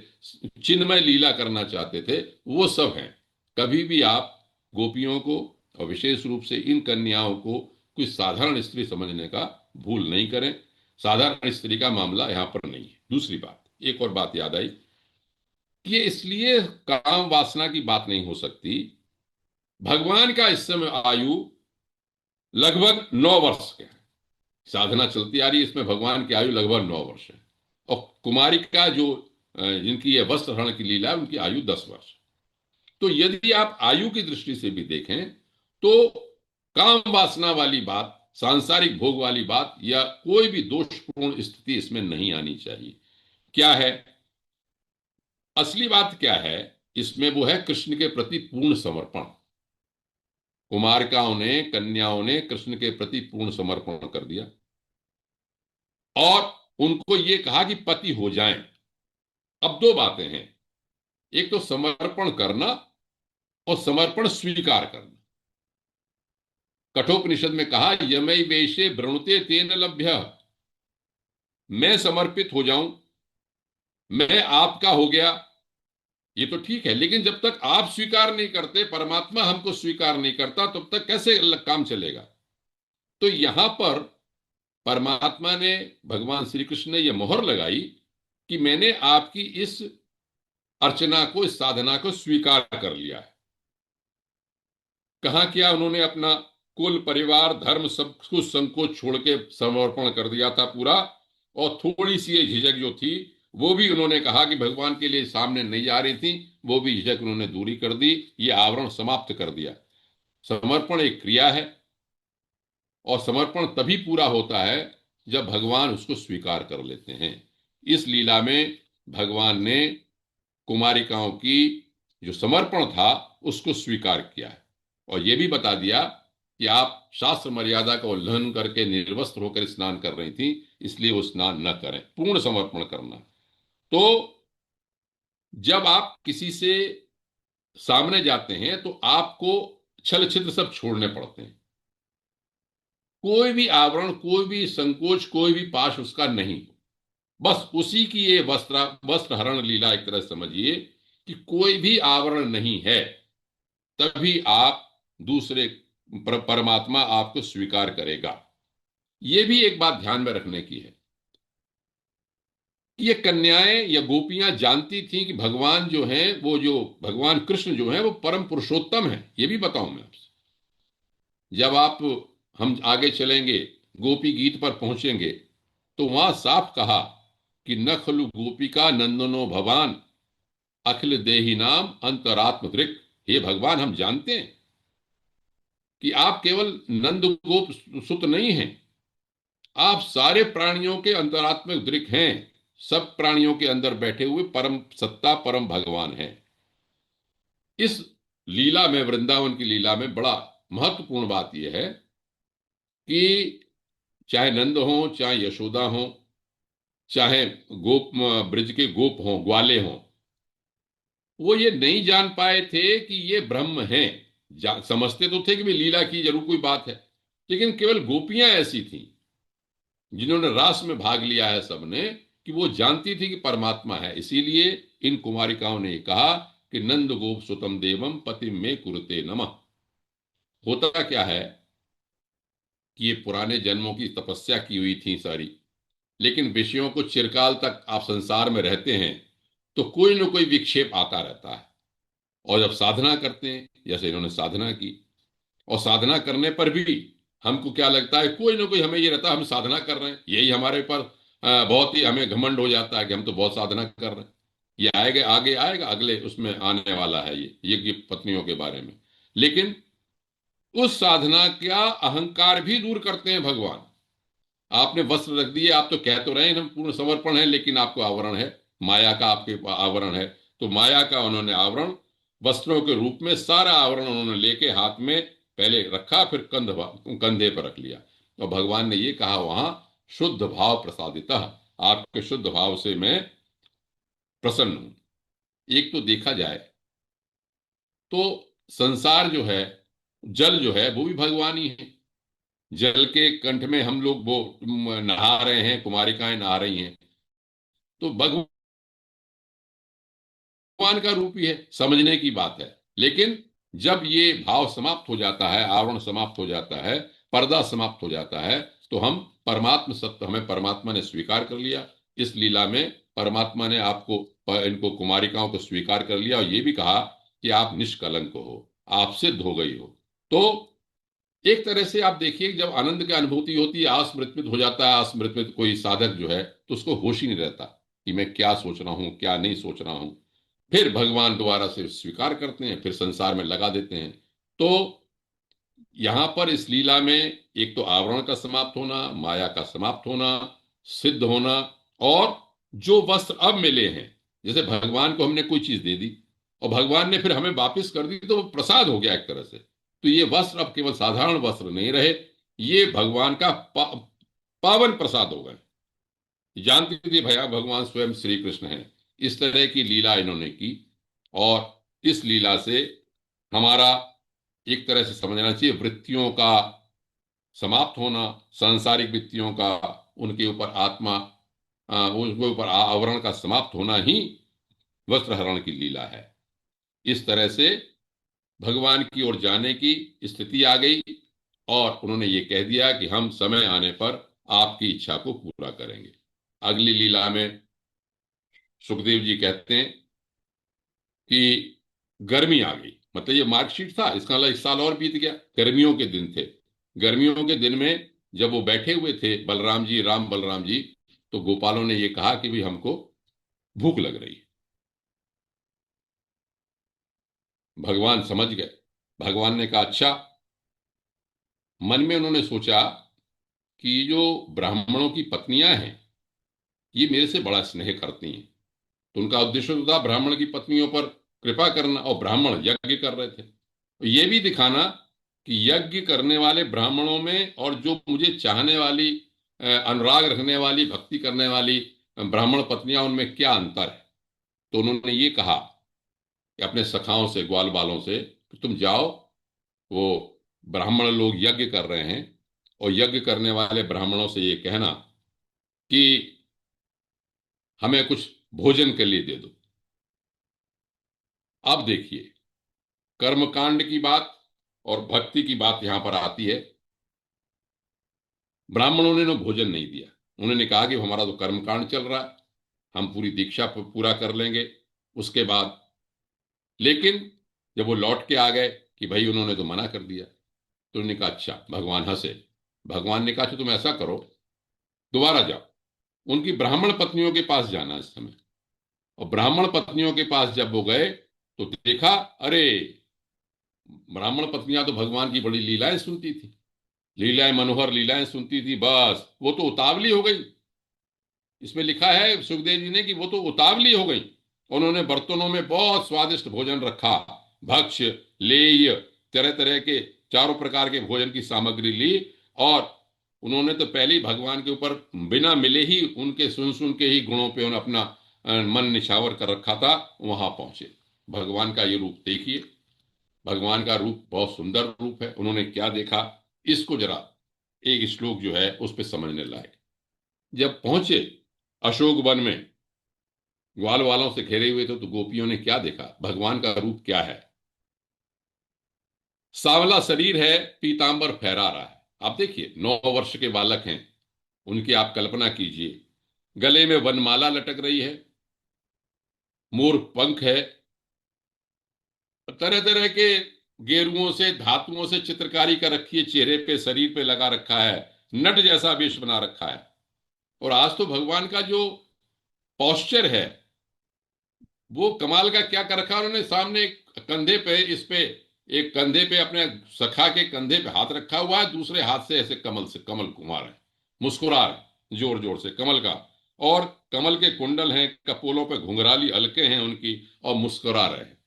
चिन्मय लीला करना चाहते थे, वो सब हैं। कभी भी आप गोपियों को और विशेष रूप से इन कन्याओं को कोई साधारण स्त्री समझने का भूल नहीं करें। साधारण स्त्री का मामला यहां पर नहीं है। दूसरी बात, एक और बात याद आई कि ये इसलिए काम वासना की बात नहीं हो सकती। भगवान का इस समय आयु लगभग 9 वर्ष के है, साधना चलती आ रही है, इसमें भगवान की आयु लगभग 9 वर्ष है। और कुमारिका जो जिनकी ये वस्त्र हरण की लीला है, उनकी आयु 10 वर्ष। तो यदि आप आयु की दृष्टि से भी देखें, तो काम वासना वाली बात, सांसारिक भोग वाली बात या कोई भी दोषपूर्ण स्थिति इसमें नहीं आनी चाहिए। क्या है असली बात, क्या है इसमें, वो है कृष्ण के प्रति पूर्ण समर्पण। कुमारिकाओं ने, कन्याओं ने कृष्ण के प्रति पूर्ण समर्पण कर दिया। और उनको ये कहा कि पति हो जाएं। अब दो बातें हैं, एक तो समर्पण करना और समर्पण स्वीकार करना। कठोपनिषद में कहा यमई वेशे वृणुते तेन लभ्य, मैं समर्पित हो जाऊं, मैं आपका हो गया, ये तो ठीक है, लेकिन जब तक आप स्वीकार नहीं करते, परमात्मा हमको स्वीकार नहीं करता, तब तक कैसे काम चलेगा। तो यहां पर परमात्मा ने, भगवान श्री कृष्ण ने यह मोहर लगाई कि मैंने आपकी इस अर्चना को, इस साधना को स्वीकार कर लिया है। कहा किया उन्होंने, अपना कुल परिवार धर्म सब कुछ संकोच छोड़ के समर्पण कर दिया था पूरा। और थोड़ी सी ये झिझक जो थी वो भी उन्होंने कहा कि भगवान के लिए सामने नहीं आ रही थी, वो भी झिझक उन्होंने दूरी कर दी, ये आवरण समाप्त कर दिया। समर्पण एक क्रिया है और समर्पण तभी पूरा होता है जब भगवान उसको स्वीकार कर लेते हैं। इस लीला में भगवान ने कुमारिकाओं की जो समर्पण था उसको स्वीकार किया है और यह भी बता दिया कि आप शास्त्र मर्यादा का उल्लंघन करके निर्वस्त्र होकर स्नान कर रही थी, इसलिए वो स्नान न करें, पूर्ण समर्पण करना। तो जब आप किसी से सामने जाते हैं तो आपको छल छिद्र सब छोड़ने पड़ते हैं। कोई भी आवरण, कोई भी संकोच, कोई भी पाश उसका नहीं हो। बस उसी की ये वस्त्र हरण लीला एक तरह समझिए कि कोई भी आवरण नहीं है, तभी आप दूसरे परमात्मा आपको स्वीकार करेगा। यह भी एक बात ध्यान में रखने की है कि ये कन्याएं या गोपियां जानती थी कि भगवान जो हैं, वो जो भगवान कृष्ण जो हैं वो परम पुरुषोत्तम है। ये भी बताऊं मैं आपसे, जब आप, हम आगे चलेंगे, गोपी गीत पर पहुंचेंगे तो वहां साफ कहा कि न खलु गोपिका नंदनो भवान अखिल देही नाम अंतरात्म दृक्। हे भगवान, हम जानते हैं कि आप केवल नंद गोप सुत नहीं हैं, आप सारे प्राणियों के अंतरात्मिक दृक् हैं। सब प्राणियों के अंदर बैठे हुए परम सत्ता, परम भगवान हैं। इस लीला में, वृंदावन की लीला में बड़ा महत्वपूर्ण बात यह है कि चाहे नंद हो, चाहे यशोदा हो, चाहे गोप, ब्रज के गोप हों, ग्वाले हों, वो ये नहीं जान पाए थे कि ये ब्रह्म हैं। समझते तो थे कि भाई लीला की जरूर कोई बात है, लेकिन केवल गोपियां ऐसी थीं जिन्होंने रास में भाग लिया है सबने, कि वो जानती थी कि परमात्मा है। इसीलिए इन कुमारिकाओं ने कहा कि नंद गोप सुतम देवम पति में कुरुते नमः। होता क्या है कि ये पुराने जन्मों की तपस्या की हुई थी सारी, लेकिन विषयों को चिरकाल तक आप संसार में रहते हैं तो कोई ना कोई विक्षेप आता रहता है। और जब साधना करते हैं, जैसे इन्होंने साधना की, और साधना करने पर भी हमको क्या लगता है, कोई ना कोई हमें ये रहता है हम साधना कर रहे हैं, यही हमारे पर बहुत ही हमें घमंड हो जाता है कि हम तो बहुत साधना कर रहे हैं। ये आएगा, आगे आएगा, अगले उसमें आने वाला है ये यज्ञ पत्नियों के बारे में। लेकिन उस साधना का अहंकार भी दूर करते हैं भगवान। आपने वस्त्र रख दिए, आप तो कह तो रहे हैं हम पूर्ण समर्पण है, लेकिन आपको आवरण है, माया का आपके आवरण है। तो माया का उन्होंने आवरण वस्त्रों के रूप में, सारा आवरण उन्होंने लेके हाथ में पहले रखा, फिर कंधे पर रख लिया। और भगवान ने ये कहा वहां, शुद्ध भाव प्रसादितः, आपके शुद्ध भाव से मैं प्रसन्न हूं। एक तो देखा जाए तो संसार जो है, जल जो है वो भी भगवान ही है। जल के कंठ में हम लोग वो नहा रहे हैं, कुमारिकाएं नहा रही हैं, तो भगवान का रूप ही है, समझने की बात है। लेकिन जब ये भाव समाप्त हो जाता है, आवरण समाप्त हो जाता है, पर्दा समाप्त हो जाता है, तो हम परमात्म सत्य, हमें परमात्मा ने स्वीकार कर लिया। इस लीला में परमात्मा ने आपको, इनको कुमारिकाओं को स्वीकार कर लिया और ये भी कहा कि आप निष्कलंक हो, आप सिद्ध हो गई हो। तो एक तरह से आप देखिए, जब आनंद की अनुभूति होती है, आस्मृत हो जाता है, आस्मृत कोई साधक जो है तो उसको होश ही नहीं रहता कि मैं क्या सोच रहा हूं, क्या नहीं सोच रहा हूं। फिर भगवान दोबारा से स्वीकार करते हैं, फिर संसार में लगा देते हैं। तो यहां पर इस लीला में एक तो आवरण का समाप्त होना, माया का समाप्त होना, सिद्ध होना, और जो वस्त्र अब मिले हैं, जैसे भगवान को हमने कोई चीज दे दी और भगवान ने फिर हमें वापस कर दी, तो वो प्रसाद हो गया एक तरह से। तो ये वस्त्र अब केवल साधारण वस्त्र नहीं रहे, ये भगवान का पावन प्रसाद हो गए। जानती थी भैया भगवान स्वयं श्री कृष्ण हैं। इस तरह की लीला इन्होंने की, और इस लीला से हमारा एक तरह से समझना चाहिए वृत्तियों का समाप्त होना, सांसारिक वृत्तियों का, उनके ऊपर आत्मा उनके ऊपर आवरण का समाप्त होना ही वस्त्र हरण की लीला है। इस तरह से भगवान की ओर जाने की स्थिति आ गई, और उन्होंने ये कह दिया कि हम समय आने पर आपकी इच्छा को पूरा करेंगे। अगली लीला में सुखदेव जी कहते हैं कि गर्मी आ गई, मतलब ये मार्कशीट था, इसका मतलब 1 साल और बीत गया। गर्मियों के दिन थे। गर्मियों के दिन में जब वो बैठे हुए थे बलराम जी, राम बलराम जी, तो गोपालों ने ये कहा कि भाई हमको भूख लग रही है। भगवान समझ गए। भगवान ने कहा अच्छा। मन में उन्होंने सोचा कि ये जो ब्राह्मणों की पत्नियां हैं, ये मेरे से बड़ा स्नेह करती हैं। तो उनका उद्देश्य तो था ब्राह्मण की पत्नियों पर कृपा करना, और ब्राह्मण यज्ञ कर रहे थे, तो ये भी दिखाना कि यज्ञ करने वाले ब्राह्मणों में और जो मुझे चाहने वाली, अनुराग रखने वाली, भक्ति करने वाली ब्राह्मण पत्नियां, उनमें क्या अंतर है। तो उन्होंने ये कहा कि अपने सखाओं से, ग्वाल बालों से, कि तुम जाओ, वो ब्राह्मण लोग यज्ञ कर रहे हैं, और यज्ञ करने वाले ब्राह्मणों से ये कहना कि हमें कुछ भोजन के लिए दे दो। अब देखिए, कर्मकांड की बात और भक्ति की बात यहां पर आती है। ब्राह्मणों ने ना भोजन नहीं दिया। उन्होंने कहा कि हमारा तो कर्मकांड चल रहा है, हम पूरी दीक्षा पूरा कर लेंगे उसके बाद। लेकिन जब वो लौट के आ गए कि भाई उन्होंने तो मना कर दिया, तो उन्होंने कहा अच्छा। भगवान हंसे। भगवान ने कहा अच्छा, तुम ऐसा करो, दोबारा जाओ, उनकी ब्राह्मण पत्नियों के पास जाना इस समय। और ब्राह्मण पत्नियों के पास जब वो गए, तो देखा, अरे, ब्राह्मण पत्नियां तो भगवान की बड़ी लीलाएं सुनती थी, लीलाएं, मनोहर लीलाएं सुनती थी, बस वो तो उतावली हो गई। इसमें लिखा है सुखदेव जी ने कि वो तो उतावली हो गई। उन्होंने बर्तनों में बहुत स्वादिष्ट भोजन रखा, भक्ष्य, लेह्य, तरह तरह के, चारों प्रकार के भोजन की सामग्री ली, और उन्होंने तो पहले ही भगवान के ऊपर बिना मिले ही, उनके सुन सुन के ही गुणों पे उन्होंने अपना मन निछावर कर रखा था। वहां पहुंचे। भगवान का ये रूप देखिए। भगवान का रूप बहुत सुंदर रूप है। उन्होंने क्या देखा, इसको जरा एक श्लोक जो है उस पर समझने लायक। जब पहुंचे अशोक वन में, ग्वाल वालों से घेरे हुए थे, तो गोपियों ने क्या देखा, भगवान का रूप क्या है। सांवला शरीर है, पीतांबर फहरा रहा है। आप देखिए, 9 वर्ष के बालक हैं, उनकी आप कल्पना कीजिए। गले में वनमाला लटक रही है, मोर पंख है, तरह तरह के गेरुओं से, धातुओं से चित्रकारी कर रखी है, चेहरे पे, शरीर पे लगा रखा है, नट जैसा वेश बना रखा है। और आज तो भगवान का जो पॉस्चर है, वो कमाल का क्या कर रखा है उन्होंने। सामने एक कंधे पे, इस पे, एक कंधे पे अपने सखा के कंधे पे हाथ रखा हुआ है, दूसरे हाथ से ऐसे कमल घुमा रहे हैं, मुस्कुरा रहे हैं जोर जोर से, कमल का। और कमल के कुंडल हैं, कपोलों पे घुंघराली अलके हैं उनकी, और मुस्कुरा रहे हैं।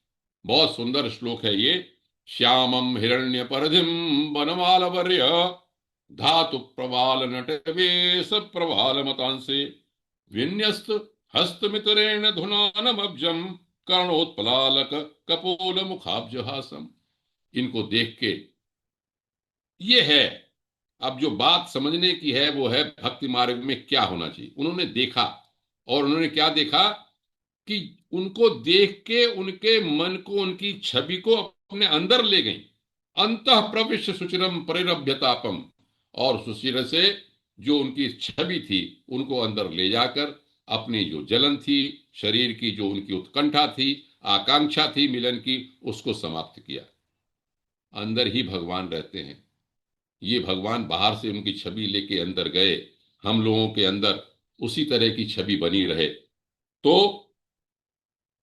बहुत सुंदर श्लोक है ये। श्यामम हिरण्य परधिम वनमाल वर्य धातु प्रवाल नटवेश प्रवाल मतांसे विन्यस्त हस्तमितरेण धुनानमब्जम कर्णोत्पलालक कपोल मुखाब्जहासम। इनको देख के ये है। अब जो बात समझने की है वो है भक्ति मार्ग में क्या होना चाहिए। उन्होंने देखा, और उन्होंने क्या देखा कि उनको देख के उनके मन को, उनकी छवि को अपने अंदर ले गई। अंतः प्रविश्य सुचिरम परिरभ्यतापम। और सुचिर से जो उनकी छवि थी, उनको अंदर ले जाकर अपनी जो जलन थी, शरीर की जो उनकी उत्कंठा थी, आकांक्षा थी मिलन की, उसको समाप्त किया। अंदर ही भगवान रहते हैं। ये भगवान बाहर से उनकी छवि लेके अंदर गए, हम लोगों के अंदर उसी तरह की छवि बनी रहे। तो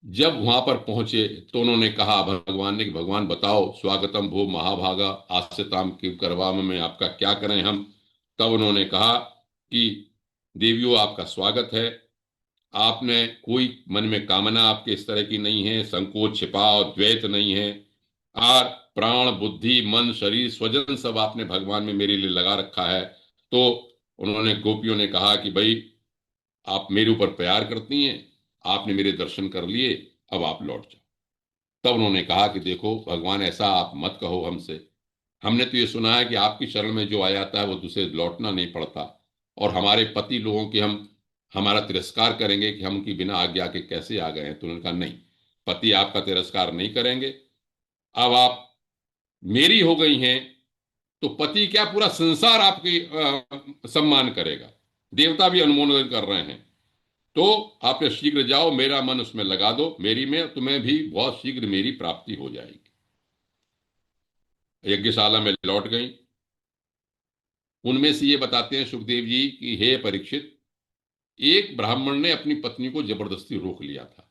जब वहां पर पहुंचे, तो उन्होंने कहा भगवान ने कि भगवान बताओ, स्वागतम भो महाभागा आस्यताम की करवाम में आपका क्या करें हम। तब उन्होंने कहा कि देवियों, आपका स्वागत है। आपने कोई मन में कामना आपके इस तरह की नहीं है, संकोच छिपाव द्वैत नहीं है। और प्राण बुद्धि मन शरीर स्वजन सब आपने भगवान में मेरे लिए लगा रखा है। तो उन्होंने, गोपियों ने कहा कि भाई आप मेरे ऊपर प्यार करती हैं, आपने मेरे दर्शन कर लिए, अब आप लौट जाओ। तब उन्होंने कहा कि देखो भगवान, ऐसा आप मत कहो हमसे। हमने तो ये सुना है कि आपकी शरण में जो आ जाता है वो दूसरे लौटना नहीं पड़ता, और हमारे पति लोगों के हम हमारा तिरस्कार करेंगे कि हम उनकी बिना आज्ञा के कैसे आ गए हैं। तो उन्होंने कहा नहीं, पति आपका तिरस्कार नहीं करेंगे। अब आप मेरी हो गई हैं, तो पति क्या, पूरा संसार आपकी सम्मान करेगा। देवता भी अनुमोदन कर रहे हैं। तो आप शीघ्र जाओ, मेरा मन उसमें लगा दो, मेरी में तुम्हें भी बहुत शीघ्र मेरी प्राप्ति हो जाएगी। यज्ञशाला में लौट गई। उनमें से ये बताते हैं सुखदेव जी कि हे परीक्षित, एक ब्राह्मण ने अपनी पत्नी को जबरदस्ती रोक लिया था।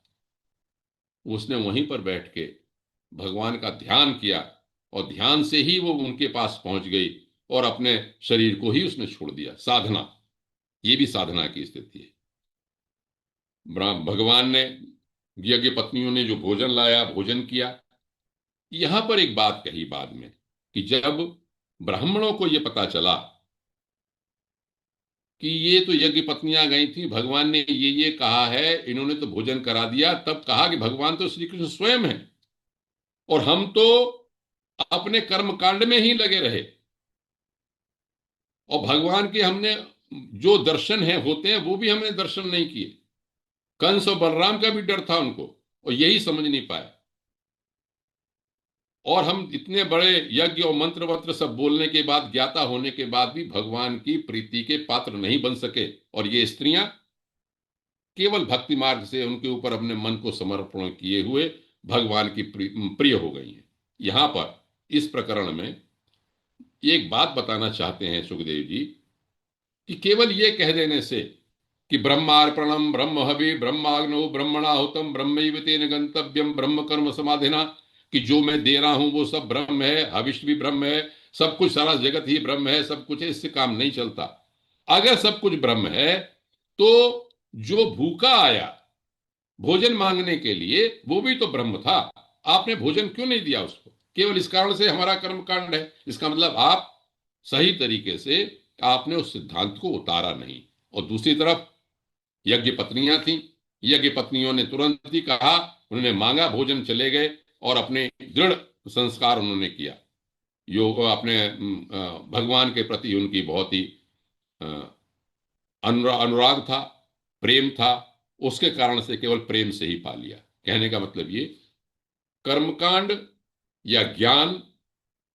उसने वहीं पर बैठ के भगवान का ध्यान किया, और ध्यान से ही वो उनके पास पहुंच गई, और अपने शरीर को ही उसने छोड़ दिया। साधना, ये भी साधना की स्थिति है। भगवान ने, यज्ञ पत्नियों ने जो भोजन लाया, भोजन किया। यहां पर एक बात कही बाद में, कि जब ब्राह्मणों को यह पता चला कि ये तो यज्ञ पत्नियां गई थी, भगवान ने ये कहा है, इन्होंने तो भोजन करा दिया, तब कहा कि भगवान तो श्री कृष्ण स्वयं है, और हम तो अपने कर्म कांड में ही लगे रहे, और भगवान के हमने जो दर्शन है होते हैं वो भी हमने दर्शन नहीं किए। कंस और बलराम का भी डर था उनको, और यही समझ नहीं पाए। और हम इतने बड़े यज्ञ और मंत्र वंत्र सब बोलने के बाद, ज्ञाता होने के बाद भी भगवान की प्रीति के पात्र नहीं बन सके। और ये स्त्रियां केवल भक्ति मार्ग से उनके ऊपर अपने मन को समर्पण किए हुए भगवान की प्रिय हो गई हैं। यहां पर इस प्रकरण में एक बात बताना चाहते हैं सुखदेव जी, कि केवल ये कह देने से कि ब्रह्मार्पणम ब्रह्म हवि ब्रह्माग्नो ब्रह्मणाहुतम ब्रह्मैव तेन गंतव्यम ब्रह्म कर्म समाधिना, कि जो मैं दे रहा हूं वो सब ब्रह्म है, हविष्य भी ब्रह्म है, सब कुछ, सारा जगत ही ब्रह्म है, सब कुछ है, इससे काम नहीं चलता। अगर सब कुछ ब्रह्म है, तो जो भूखा आया भोजन मांगने के लिए, वो भी तो ब्रह्म था। आपने भोजन क्यों नहीं दिया उसको? केवल इस कारण से हमारा कर्म कांड है। इसका मतलब आप सही तरीके से आपने उस सिद्धांत को उतारा नहीं। और दूसरी तरफ यज्ञ पत्नियां थीं, यज्ञ पत्नियों ने तुरंत ही कहा, उन्होंने मांगा, भोजन, चले गए, और अपने दृढ़ संस्कार उन्होंने किया। योग अपने भगवान के प्रति उनकी बहुत ही अ, अनुराग था, प्रेम था, उसके कारण से केवल प्रेम से ही पा लिया। कहने का मतलब ये, कर्मकांड या ज्ञान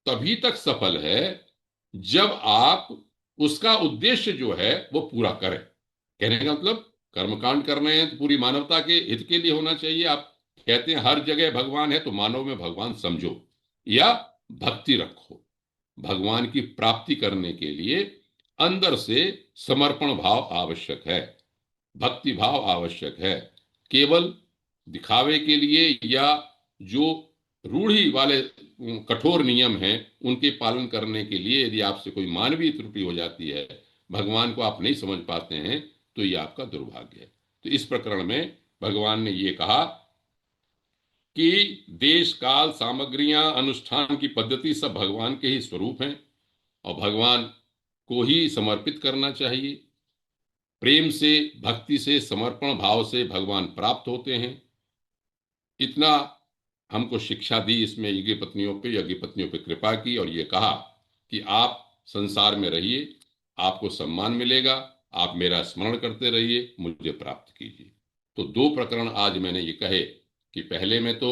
तभी तक सफल है जब आप उसका उद्देश्य जो है वो पूरा करें। कहने का मतलब, कर्मकांड कर रहे हैं तो पूरी मानवता के हित के लिए होना चाहिए। आप कहते हैं हर जगह भगवान है, तो मानव में भगवान समझो, या भक्ति रखो। भगवान की प्राप्ति करने के लिए अंदर से समर्पण भाव आवश्यक है, भक्ति भाव आवश्यक है। केवल दिखावे के लिए, या जो रूढ़ी वाले कठोर नियम हैं उनके पालन करने के लिए, यदि आपसे कोई मानवीय त्रुटि हो जाती है, भगवान को आप नहीं समझ पाते हैं, तो ये आपका दुर्भाग्य है। तो इस प्रकरण में भगवान ने ये कहा कि देश काल सामग्रियां अनुष्ठान की पद्धति सब भगवान के ही स्वरूप हैं, और भगवान को ही समर्पित करना चाहिए। प्रेम से, भक्ति से, समर्पण भाव से भगवान प्राप्त होते हैं। इतना हमको शिक्षा दी इसमें, यज्ञ पत्नियों पे कृपा की, और ये कहा कि आप संसार में रहिए, आपको सम्मान मिलेगा, आप मेरा स्मरण करते रहिए, मुझे प्राप्त कीजिए। तो दो प्रकरण आज मैंने ये कहे, कि पहले में तो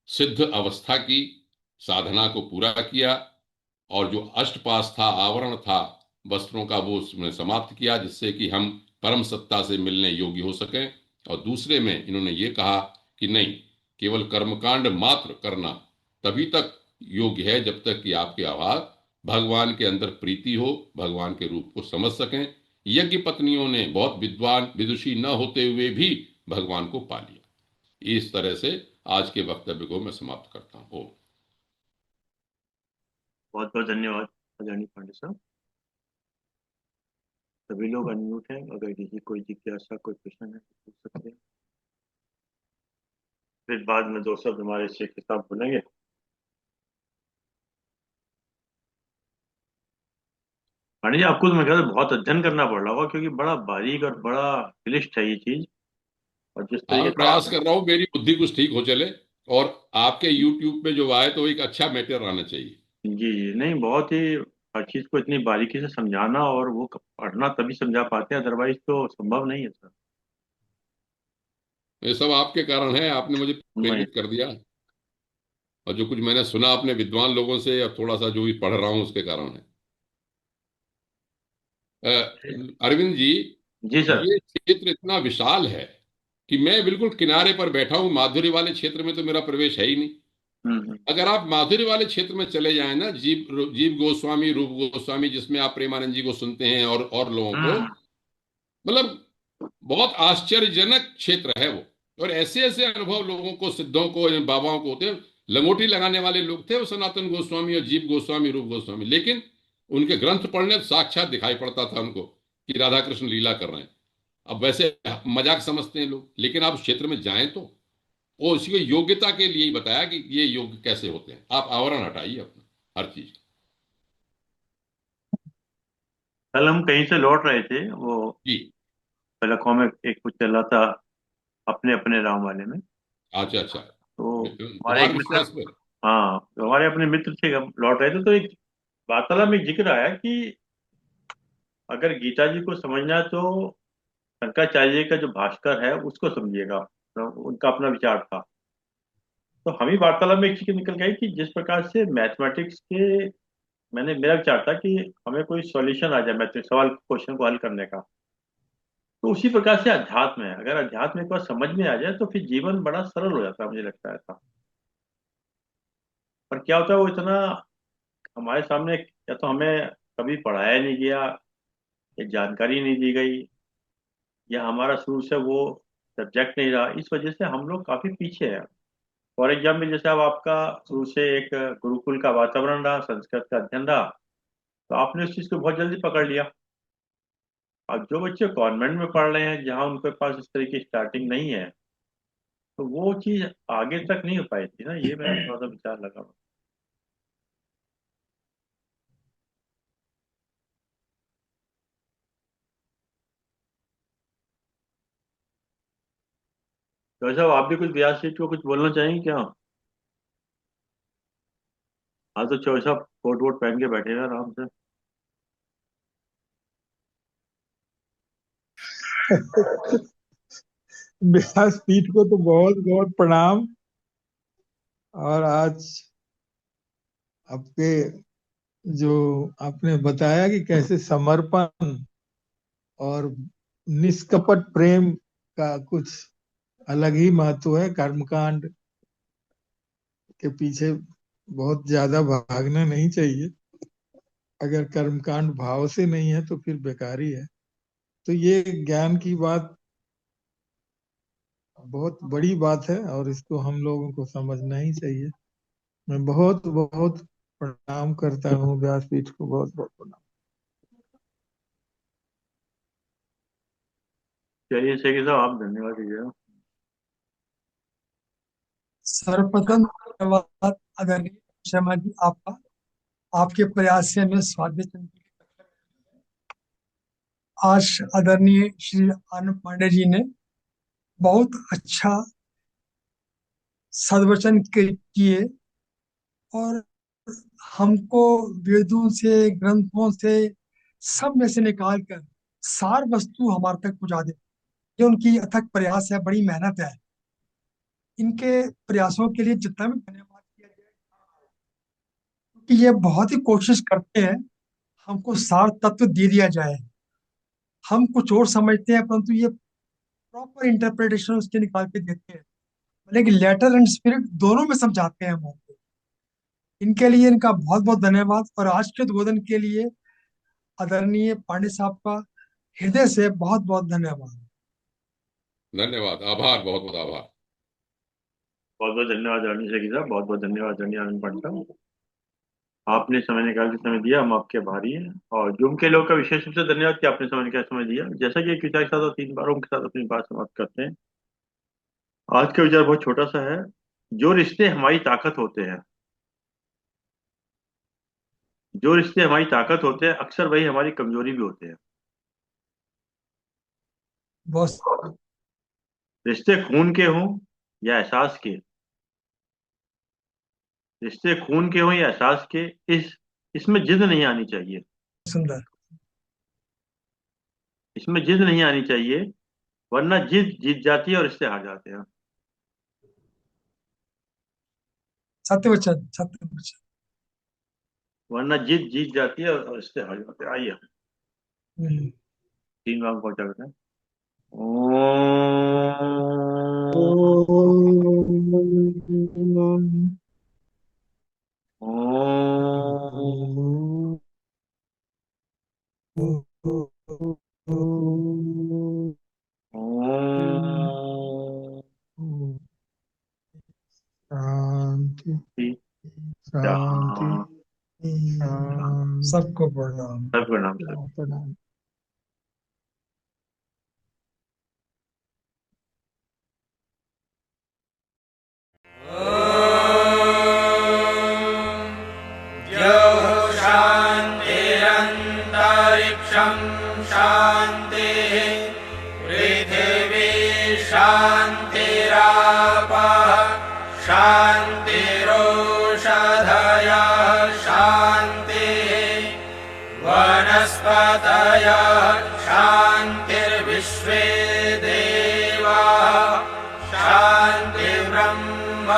सिद्ध अवस्था की साधना को पूरा किया, और जो अष्टपास था, आवरण था वस्त्रों का, वो उसने समाप्त किया, जिससे कि हम परम सत्ता से मिलने योग्य हो सकें। और दूसरे में इन्होंने ये कहा कि नहीं, केवल कर्मकांड मात्र करना तभी तक योग्य है जब तक कि आपके आवाज भगवान के अंदर प्रीति हो, भगवान के रूप को समझ सकें। यज्ञ पत्नियों ने बहुत विद्वान विदुषी न होते हुए भी भगवान को पा लिया। इस तरह से आज के वक्तव्य को मैं समाप्त करता हूँ। ओम। बहुत बहुत धन्यवाद अदानी पांडे साहब। सभी लोग अनम्यूट हैं, अगर किसी कोई जिज्ञासा, कोई प्रश्न है तो पूछ सकते हैं। फिर बाद में दो शब्द हमारे शेख साहब बोलेंगे। पानी जी, आपको तो मैं कहता बहुत अध्ययन करना पड़ रहा होगा, क्योंकि बड़ा बारीक और बड़ा क्लिष्ट है ये चीज। और जिस हाँ, तरीके मैं से प्रयास आप। कर रहा हूँ मेरी बुद्धि कुछ ठीक हो चले, और आपके यूट्यूब पे जो आए तो एक अच्छा मैटर आना चाहिए। जी जी, नहीं बहुत ही, हर चीज को इतनी बारीकी से समझाना और वो पढ़ना तभी समझा पाते हैं, अदरवाइज तो संभव नहीं है सर। ये सब आपके कारण है, आपने मुझे नहीं। प्रेरित कर दिया। और जो कुछ मैंने सुना अपने विद्वान लोगों से, और थोड़ा सा जो भी पढ़ रहा हूँ उसके कारण है। अ, अरविंद जी, जी सर। ये क्षेत्र इतना विशाल है कि मैं बिल्कुल किनारे पर बैठा हूँ, माधुरी वाले क्षेत्र में तो मेरा प्रवेश है ही नहीं। हम्म। अगर आप माधुरी वाले क्षेत्र में चले जाएं ना, जीव जीव गोस्वामी, रूप गोस्वामी, जिसमें आप प्रेमानंद जी को सुनते हैं और लोगों को, हम्म। मतलब बहुत आश्चर्यजनक क्षेत्र है वो। और ऐसे ऐसे अनुभव लोगों को, सिद्धों को, इन बाबाओं को होते हैं। लंगोटी लगाने वाले लोग थे वो, सनातन गोस्वामी और जीव गोस्वामी, रूप गोस्वामी, लेकिन उनके ग्रंथ पढ़ने तो साक्षात दिखाई पड़ता था उनको कि राधा कृष्ण लीला कर रहे हैं। अब वैसे मजाक समझते हैं लोग, लेकिन आप उस क्षेत्र में जाएं तो वो उसी को योग्यता के लिए ही बताया कि ये योग कैसे होते हैं। आप आवरण हटाइए अपना, हर चीज। कल हम कहीं से लौट रहे थे, वो जी। पलकों में एक कुछ चल रहा था, अपने अपने राम वाले में। अच्छा अच्छा। तो हमारे कुमार एक मित्र। विश्वास पर। हाँ, तो हमारे अपने मित्र थे, हम लौट रहे थे, तो एक वार्तालाप में जिक्र आया कि अगर गीता जी को समझना है तो शंकराचार्य जी का जो भास्कर है उसको समझिएगा। तो उनका अपना विचार था। तो हम ही वार्तालाप में एक चीज निकल गई कि जिस प्रकार से मैथमेटिक्स के, मेरा विचार था कि हमें कोई सॉल्यूशन आ जाए मैथमेटिक्स सवाल क्वेश्चन को हल करने का, तो उसी प्रकार से अध्यात्म है, अगर अध्यात्म एक बार समझ में आ जाए तो फिर जीवन बड़ा सरल हो जाता है, मुझे लगता है ऐसा। पर क्या होता है, वो इतना हमारे सामने, या तो हमें कभी पढ़ाया नहीं गया, या जानकारी नहीं दी गई, या हमारा शुरू से वो सब्जेक्ट नहीं रहा, इस वजह से हम लोग काफी पीछे हैं। फॉर एग्जाम्पल, जैसे अब आपका शुरू से एक गुरुकुल का वातावरण रहा, संस्कृत का अध्ययन रहा, तो आपने उस चीज को बहुत जल्दी पकड़ लिया। अब जो बच्चे कॉन्वेंट में पढ़ रहे हैं, जहाँ उनके पास इस तरह की स्टार्टिंग नहीं है, तो वो चीज आगे तक नहीं हो पाई थी ना, ये मेरा थोड़ा सा विचार लगा। तो साहब, आप भी कुछ व्यास जी को कुछ बोलना चाहेंगे क्या? हाँ, तो चौधरी साहब कोट वोट पहन के बैठे हैं आराम से। व्यासपीठ को तो बहुत बहुत प्रणाम। और आज आपके जो आपने बताया कि कैसे समर्पण और निष्कपट प्रेम का कुछ अलग ही महत्व है। कर्मकांड के पीछे बहुत ज्यादा भागना नहीं चाहिए। अगर कर्मकांड भाव से नहीं है तो फिर बेकारी है। तो ये ज्ञान की बात बहुत बड़ी बात है और इसको हम लोगों को समझना ही चाहिए। मैं बहुत बहुत प्रणाम करता हूँ व्यासपीठ को, बहुत बहुत प्रणाम। चलिए शेखी साहब, आप धन्यवाद दीजिएगा। सर्वप्रथम धन्यवाद आदरणीय शर्मा जी आपका। आपके प्रयास से हमें स्वादिष्ट आज आदरणीय श्री आनंद पांडे जी ने बहुत अच्छा सदवचन किए और हमको वेदों से, ग्रंथों से, सब में से निकाल कर सार वस्तु हमारे तक पहुंचा दे। ये उनकी अथक प्रयास है, बड़ी मेहनत है। इनके प्रयासों के लिए जितना भी धन्यवाद किया जाए, क्योंकि ये बहुत ही कोशिश करते हैं हमको सार तत्व दे दिया जाए। हम कुछ और समझते हैं परंतु ये प्रॉपर इंटरप्रिटेशन उसके निकाल के देते हैं, लेकिन लेटर एंड स्पिरिट दोनों में समझाते हैं हम। इनके लिए इनका बहुत बहुत धन्यवाद। और आज के उद्बोधन के लिए आदरणीय पांडे साहब का हृदय से बहुत बहुत धन्यवाद। धन्यवाद, आभार, बहुत बहुत आभार। बहुत बहुत धन्यवाद रणजीत शेखी साहब, बहुत बहुत धन्यवाद रणजीत आनंद पांडे साहब। आपने समय निकाल के समय दिया, हम आपके आभारी हैं। और जूम के लोग का विशेष रूप से धन्यवाद कि आपने समय निकाल समय दिया। जैसा कि एक विचार के साथ और 3 बारों के साथ अपनी बात समाप्त करते हैं। आज का विचार बहुत छोटा सा है। जो रिश्ते हमारी ताकत होते हैं, जो रिश्ते हमारी ताकत होते हैं अक्सर वही हमारी कमजोरी भी होते हैं। बहुत रिश्ते खून के हों या एहसास के, रिश्ते खून के हों या एहसास के, इसमें जिद नहीं आनी चाहिए। सुंदर। इसमें जिद नहीं आनी चाहिए, वरना जिद जीत जाती है और रिश्ते हार जाते हैं। सत्य वचन, सत्य वचन। वरना जिद जीत जाती है और रिश्ते हार जाते हैं। आइए हम्म। 3 भाग पहुंचा करते हैं। ओम। ओम। ओम। ओम। शांति, शांति, शांति। शांति। सबको प्रणाम। सबको नाम से। प्रणाम। शान्तिरन्तरिक्षं शान्तिः पृथिवी शान्तिरापः शान्तिरोषधयः शान्तिः वनस्पतयः शान्तिर्विश्वे देवाः शान्तिर्ब्रह्म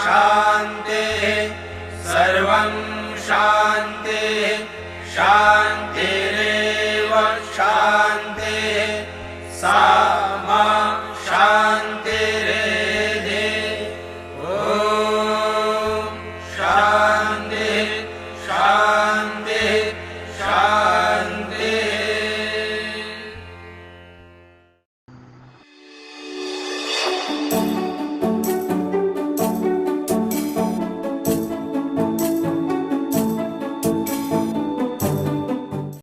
शान्तिः सर्वं शान्तिः शान्तिरेव शान्तिः सा मा शान्तिरेधि। ॐ शान्तिः शान्तिः